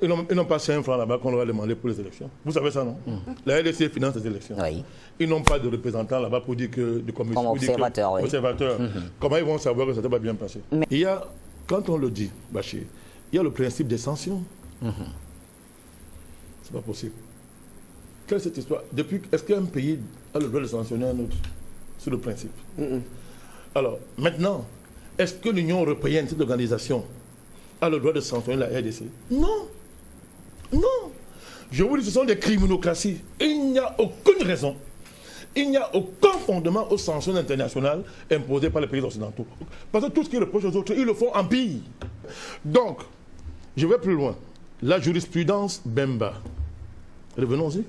[SPEAKER 15] Ils n'ont pas 5 francs là-bas qu'on leur a demandé pour les élections. Vous savez ça, non? La RDC finance les élections. Oui. Ils n'ont pas de représentants là-bas pour dire que... de commission,
[SPEAKER 17] comme observateurs, oui.
[SPEAKER 15] Observateurs. Comment ils vont savoir que ça ne va bien passer? Il y a, quand on le dit, Bachir, il y a le principe des sanctions. C'est pas possible. Quelle est cette histoire? Depuis, est-ce qu'un pays a le droit de sanctionner un autre? Sur le principe. Alors, maintenant, est-ce que l'Union européenne, cette organisation, a le droit de sanctionner la RDC? Non. Non. Je vous dis, ce sont des criminocraties. Il n'y a aucune raison. Il n'y a aucun fondement aux sanctions internationales imposées par les pays occidentaux. Parce que tout ce qu'ils reprochent aux autres, ils le font en pire. Donc, je vais plus loin. La jurisprudence Bemba. Revenons-y.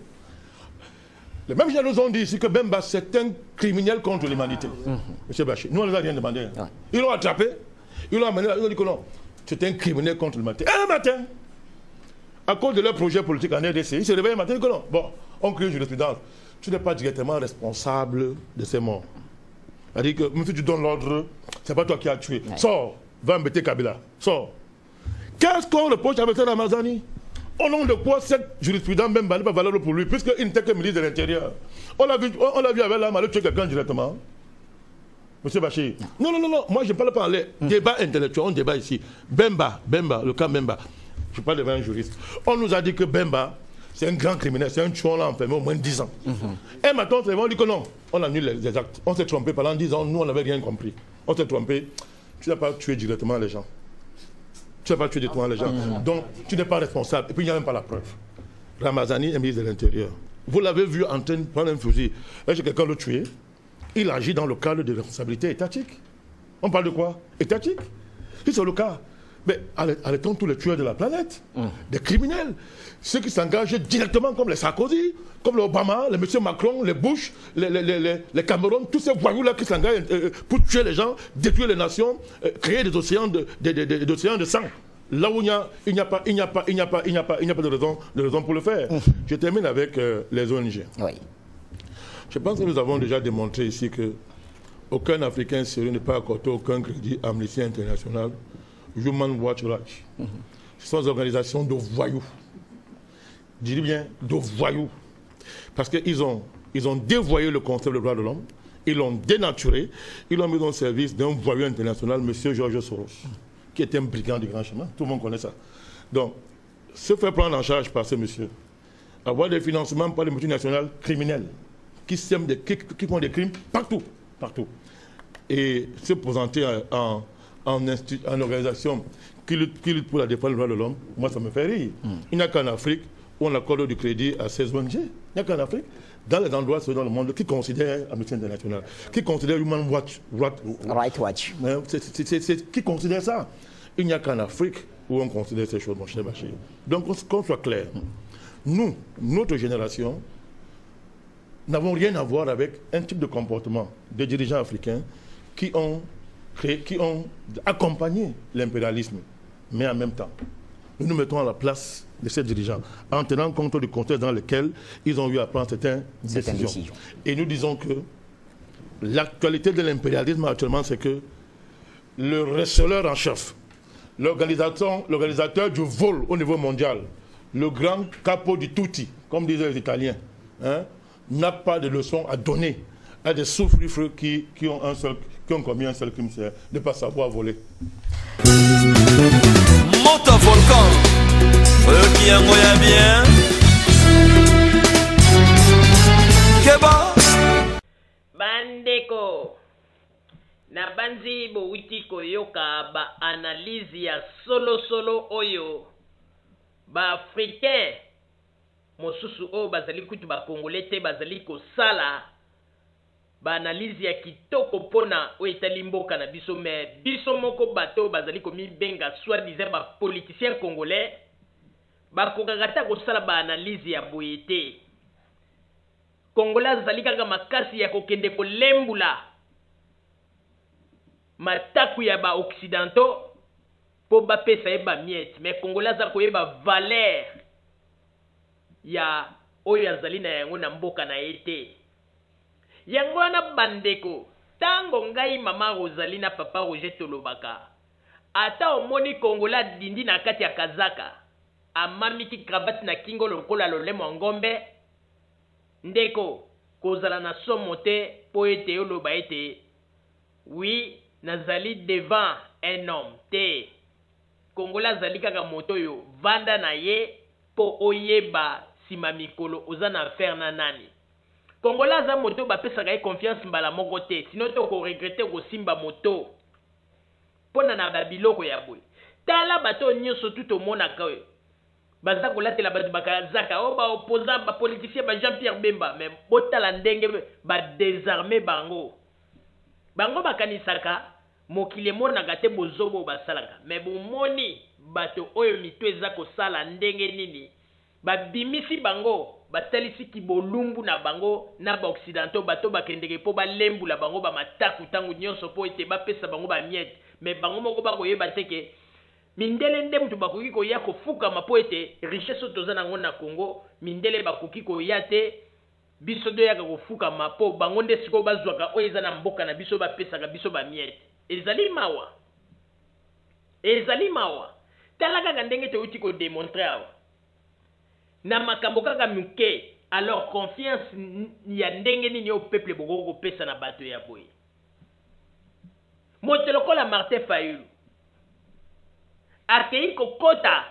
[SPEAKER 15] Les mêmes gens nous ont dit ici que Bemba, c'est un criminel contre l'humanité. Monsieur Bachir, nous on ne les a rien demandé. Ils l'ont attrapé, ils l'ont amené, ils ont dit que non, c'est un criminel contre l'humanité. Et un matin, à cause de leur projet politique en RDC, ils se réveillent un matin et disent que non, bon, on crée une jurisprudence. Tu n'es pas directement responsable de ces morts. C'est-à-dire que même si tu donnes l'ordre, c'est pas toi qui as tué. Sors, va embêter Kabila, sors. Qu'est-ce qu'on reproche avec Ramazani? Au nom de quoi cette jurisprudence même n'est pas valable pour lui, puisqu'il n'était que ministre de l'Intérieur. On l'a vu avec l'âme, aller tuer quelqu'un directement. Monsieur Bachir. Non, moi je ne parle pas en l'air. Débat intellectuel, on débat ici. Bemba, le cas Bemba. Je parle devant un juriste. On nous a dit que Bemba, c'est un grand criminel, c'est un tueur, on l'a enfermé au moins 10 ans. Et maintenant, on dit que non, on annule les actes. On s'est trompé pendant 10 ans, nous on n'avait rien compris. On s'est trompé. Tu n'as pas tué directement les gens. Tu n'as pas tué directement les gens. Donc, tu n'es pas responsable. Et puis, il n'y a même pas la preuve. Ramazani est ministre de l'Intérieur. Vous l'avez vu en train de prendre un fusil. Est-ce que quelqu'un le tué? Il agit dans le cadre de responsabilité étatique. On parle de quoi? Étatique. Si c'est le cas, mais arrêtons tous les tueurs de la planète, des criminels, ceux qui s'engagent directement comme les Sarkozy, comme les Obama, les M. Macron, les Bush, les Cameroun, tous ces voyous-là qui s'engagent pour tuer les gens, détruire les nations, créer des océans de sang. là où il n'y a pas de raison pour le faire. Je termine avec les ONG.
[SPEAKER 17] Oui.
[SPEAKER 15] Je pense que nous avons déjà démontré ici que aucun Africain sérieux n'est pas accordé aucun crédit à Amnesty International, Human Rights Watch. Ce sont des organisations de voyous. Je dis bien de voyous. Parce qu'ils ont dévoyé le concept des droits de l'homme, ils l'ont dénaturé, ils l'ont mis dans le service d'un voyou international, M. George Soros, qui était un brigand du grand chemin. Tout le monde connaît ça. Donc, se faire prendre en charge par ce monsieur, avoir des financements par les multinationales criminelles, qui font des crimes partout. Et se présenter en organisation qui lutte pour la défense des droits de l'homme, moi ça me fait rire. Il n'y a qu'en Afrique où on accorde du crédit à ces ONG. Il n'y a qu'en Afrique, dans les endroits dans le monde, qui considèrent Amnesty International, qui considèrent Human Rights Watch, qui considèrent ça. Il n'y a qu'en Afrique où on considère ces choses, mon cher Bachir. Donc qu'on soit clair, nous, notre génération, n'avons rien à voir avec un type de comportement des dirigeants africains qui ont accompagné l'impérialisme. Mais en même temps, nous nous mettons à la place de ces dirigeants en tenant compte du contexte dans lequel ils ont eu à prendre certaines décisions. Et nous disons que l'actualité de l'impérialisme actuellement, c'est que le receleur en chef, l'organisateur du vol au niveau mondial, le grand capo du tutti, comme disaient les Italiens, n'a pas de leçon à donner à des sous-fifres qui ont commis un seul crime, c'est de ne pas savoir voler.
[SPEAKER 3] Monte volcan, qui en goya bien. Keba.
[SPEAKER 4] Bandeko. Na banzi bo witi koyoka ba analyse ya solo oyo. Ba africain. Mosusu o bazali kutu ba congolais te bazali ko sala. Ba analyse ya kitoko pona o etali mboka na biso me biso moko bato bazali ko mi benga soi-disant ba politicien congolais ba kokagata ko sala ba analyse ya boyete. Congolais azali kaka makasi ya kokende ko lembula mataku ya ba occidentaux po ba pesa e ba miette mais Congolais azali ko yeba valeur ya oyo azali na yango na mboka na ete. Yango wana bandeko, tango ngai mama Rosalie na papa Roger tolobaka, ata omoni Congolais dindi na kati ya kazaka, amamiki cravate na kingo lokola lolemo ngombe, ndeko, kozala na somo te po ete oloba ete, oui, nazali devant un homme te. Congolais azali kaka moto yo, vanda na ye, po oyeba sima mikolo, oza na affaire na nani. Congolais aza moto bapesaka ye confiance mbala moko te, sinon to ko regretter ko simba moto. Pona na babiloko ya boy. Tala bato nyoso tout au monde akawe. Baza ko latela bato bakazaka o ba opposant ba politicien ba Jean-Pierre Bemba mais botala ndenge ba désarmer bango. Bango bakanisaka mokile mona gate bozobo basalaka mais bomoni bato oyo mitweza ko sala ndenge nini ba bimisi bango batalisi kibolumbu na bango na ba occidentaux bato bakendeke po balembula bango ba mataku tangu nyonso po ete bapesa bango ba miette mais bango moko bakoyeba teke mindele nde mutu bakoki koya kofukama po ete richesse toza nango na Congo mindele bakoki koya te biso do yaka kofukama po bango nde siko bazwaka oyo eza na mboka na biso bapesaka biso ba miette ezali mawa tala kaka ndenge teuti ko démontrer awa na makambo kaka muke alors confiance ya ndenge nini au peuple boko pesa na bato ya boye moto lokola Martin Fayulu akei kokota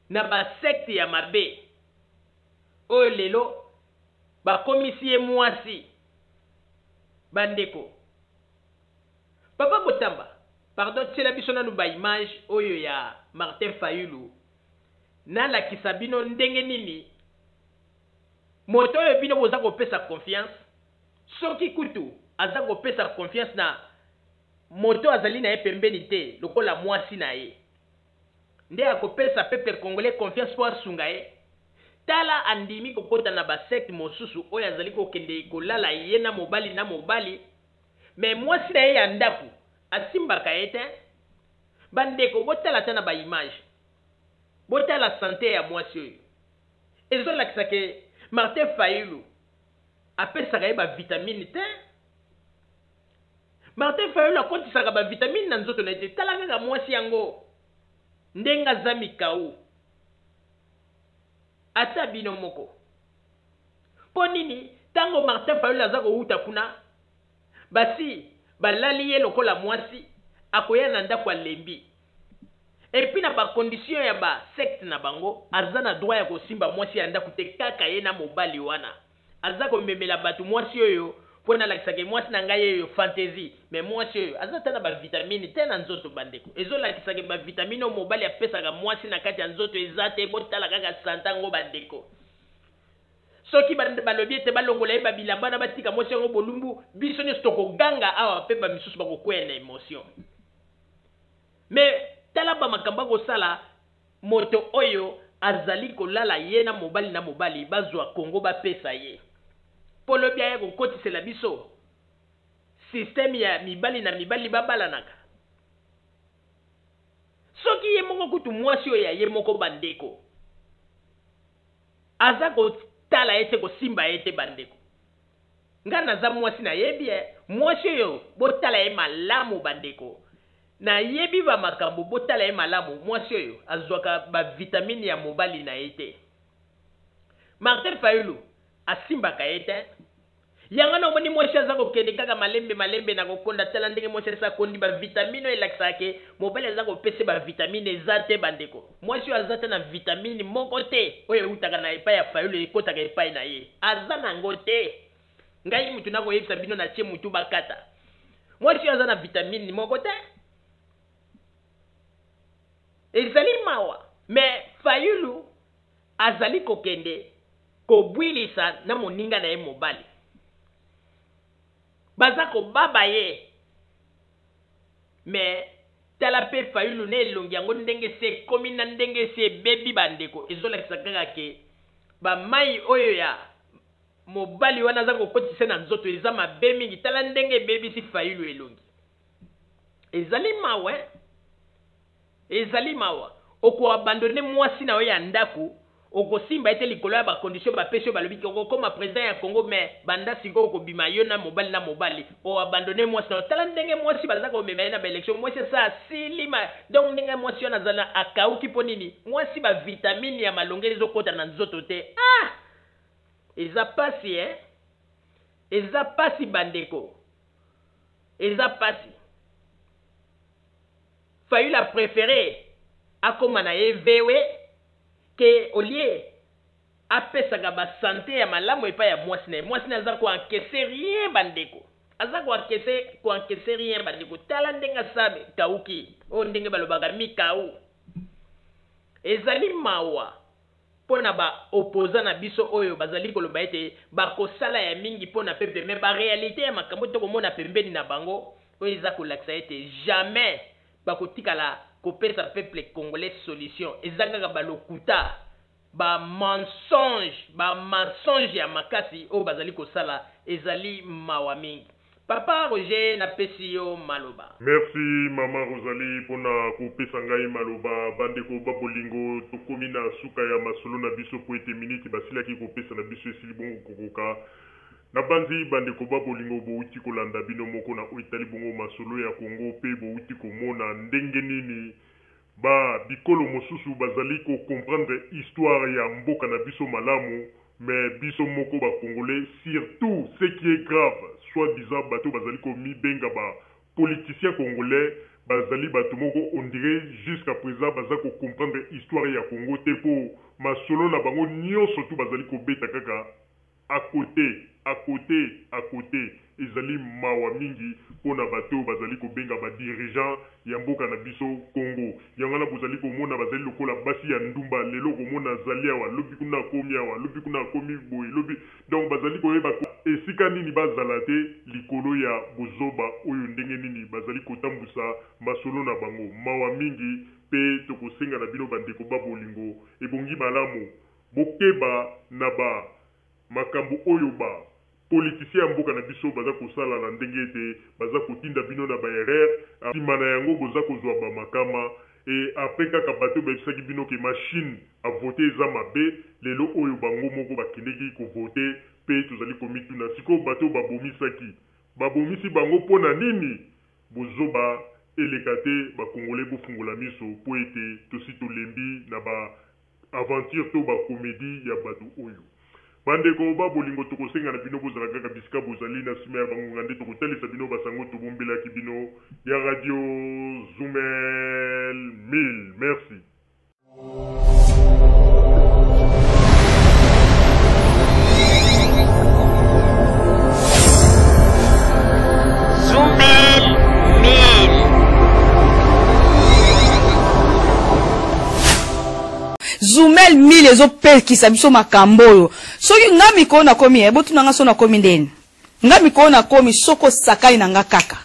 [SPEAKER 4] na ba secte ya mabe oyo lelo bakomisi ye mwasi bandeko papa Botamba pardon tsela biso nanu ba image oyo ya Martin Fayulu na la kisabino ndenge nini moto oyo bino boza kopesa confiance soki kutu aza kopesa confiance na moto azali na ye pembeni te lokola mwasi na ye nde akopesa peuple congolais confiance po asunga ye tala andimi kokota na basecte mosusu oyo azali kokende kolala ye na mobali mais mwasi na ye ya ndaku asimbaka ye te bandeko botala tana ba image botala santé ya mwasi oyo ezolakisa ke Martin Fayulu apesaka ye bavitamine te. Martin Fayulu akotisaka bavitamine na nzoto na ye te. Tala kaka mwasi yango ndenge aza mikau ata bino moko. Mpo nini ntango Martin Fayulu aza kowuta kuna basi balali ye lokola mwasi akoya na ndako alembi. Epi na bakondisyon ya ba secte na bango aza na droit ya kosimba mwasi ya ndako te kaka ye na mobali wana. Aza komemela batu mwasi oyo mpo nalakisaka mwasi na ngai oyo fantasy. Me mwasi oyo aza ta na bavitamine te na nzoto bandeko. Ezolakisaka bavitamine oyo mobali apesaka mwasi na kati ya nzoto eza te botala kaka santango bandeko. Soki balobi ete balongola ye babilamba na batika mwasi yango bolumbu biso nyonso tokoganga awa mpe bamisusu bakokwea na emotion. Me tala ba makamba kosala moto oyo azali kolala ye na mobali bazwa Kongo bapesa ye. Polo bia ye kokotisela biso système ya mibali na mibali babalanaka. Soki ye moko kutu mwasi oyo ya ye moko bandeko aza kotala ete kosimba ete bandeko. Nga naza mwasi na yebi mwasi oyo botala ye malamu bandeko. Na yebi ba makambo botala ye malamu mwasi oyo azwaka ba vitamine ya mobali na ete. Martin Fayulu asimbaka ete. Yanga na omoni mwasi aza kokende kaka malembe na kokonda tala ndenge mwasi asa kondi ba vitamine elakisa ke mobali aza kopesa ba vitamine eza te bandeko. Mwasi oyo aza te na vitamine moko te oyo utaka na epai ya Fayulu ekotaka epai na ye. Aza nango te. Ngai mutu na koyebisa bino na tie mutu bakata. Mwasi oyo aza na vitamine moko te. Ezali mawa. Me Fayulu azali kokende kobwilisa na moninga na ye mobali. Baza kobaba ye. Me tala pe Fayulu ne elongi yango ndenge se komi na ndenge se bebi bandeko. Ezolakisa kaka ke ba mai oyo ya mobali wana aza kokotisa na nzoto eza mabe mingi. Tala ndenge bebi si Fayulu elongi. Ezali mawa. Ezali mawa. Oko abandonne mwasi na oyo ya ndaku. Oko simba ete likolo ya ba condition ba pesio balobi ko koma president ya Congo me banda siko ko bima yo na mobali. O abandonne mwasi na tala ndenge mwasi baza ko mema na ba election mwasi sa silima. Donc ndenge mwasi yo nazala akauki po nini? Mwasi ba vitamine ya malongeli zo kota na nzoto te. Ah! Eza pasi Eza pasi bandeko. Eza pasi. Fayulu a préféré akoma na ye vewe ke olie apesaka ba santé ya malamu epa ya mwasi na aza ko encaisser rien bandeko. Aza ko encaisser rien bandeko. Tala ndenge sabe kauki o ndenge balobaka mikau. Ezali mawa pona ba opposant na biso oyo bazali koloba ete bakosala ya mingi pona peuple mais ba réalité ya makambo to komona pembeni na bango oyo eza kolakisa ete jamais bakotikala kopesa peuple congolais solution. Ezanga balokuta ba mensonge ya makasi o bazali kosala ezali mawa mingi. Papa Roger na pesi yo maloba.
[SPEAKER 10] Merci Maman Rosalie pona kopesa ngai maloba bandeko babolingo tokomi na suka ya masolo na biso po ete minute basilaki kopesa na biso esili bongo kokoka. Na banzi bandeko babolingo bouti kolanda bino moko na oitali bongo masolo ya Congo pe bouti komona ndenge nini ba bikolo mosusu bazali ko comprendre histoire ya mboka na biso malamu mais biso moko ba congolais surtout ce qui est grave soit disant bato bazali ko mi benga ba politiciens congolais bazali bato moko on dirait jusqu'à présent bazali ko comprendre histoire ya Congo te po masolo na bango nyonso tu bazali ko beta kaka à côté ezali mawa mingi pona bato bazali ko benga ba dirigeant ya mboka na biso Congo. Yangana bozali ko mona bazali lokola basi ya ndumba lelo ko mona zali awa lobi kuna komi awa lobi kuna komi boy lobi donc bazali ko yeba esika nini bazala te likolo ya bozoba oyo ndenge nini bazali ko tambusa masolo na bango mawa mingi pe tokosenga na bino bandeko babolingo ebongi malamu bokeba na ba makambo oyo ba politicien ya mboka na biso baza kosala na ndenge ete baza kotinda bino na baerreur nsima na yango boza kozwa bamakama e apres kaka bato bayebisaki bino ke machine avote eza mabe lelo oyo bango moko bakendeki kovote mpe tozali komituna sikoyo bato babomisi bango mpo na nini bozoba eleka te bakongole bofungola miso mpo ete tosi tolembi na baaventure to bakomedi ya bato oyo bandeko babolingo tokosenga na bino bozala kaka bisika bozali na nsima ya bangonga nde tokotalisa bino basango tobombelaki bino ya radio Zumel 1000. Merci.
[SPEAKER 4] Zumel 1000.
[SPEAKER 1] Zumel 1000 ezopekisa biso makambo oyo soki nga mikolo nakomi ebotuna nga so nakomi ndeni nga mikolo nakomi soko sakai na nga kaka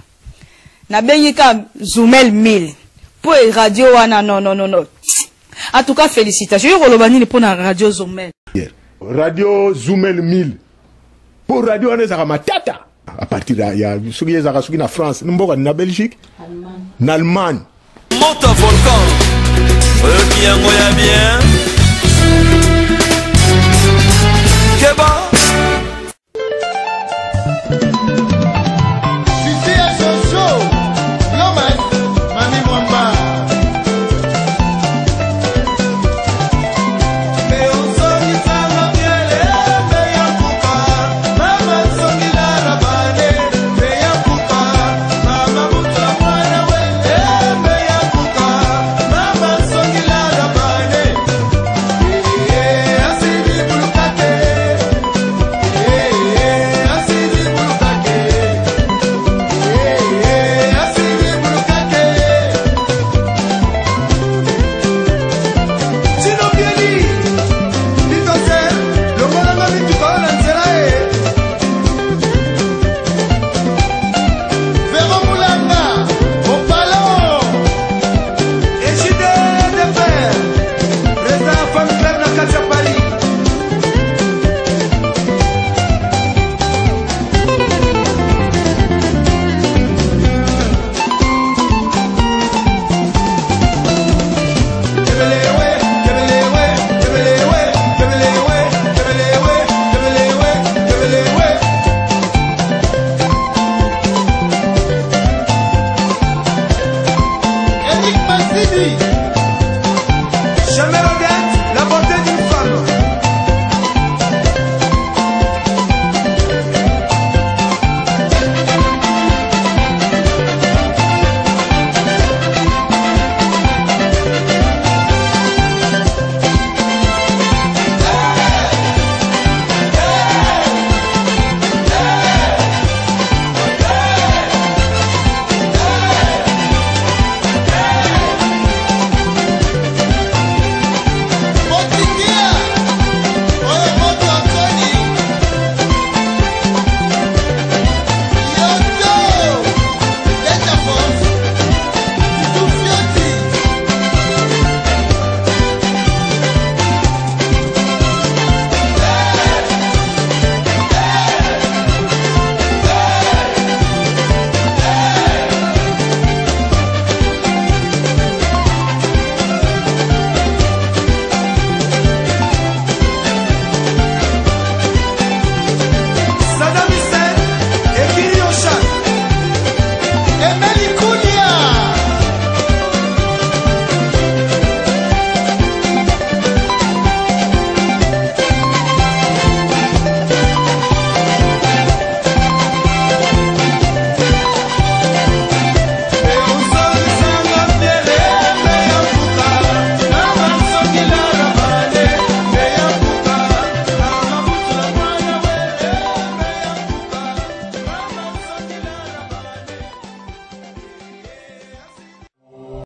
[SPEAKER 1] nabengi ka Zumel 1000 po radio wana non en tout cas félicitations yo koloba nini po na radio Zumel
[SPEAKER 2] radio Zumel 1000 po radio wana ezaka matata à partir ya soki ezaka soki na France mboka na Belgique na Allemagne
[SPEAKER 3] Monta volcan, qui a bien.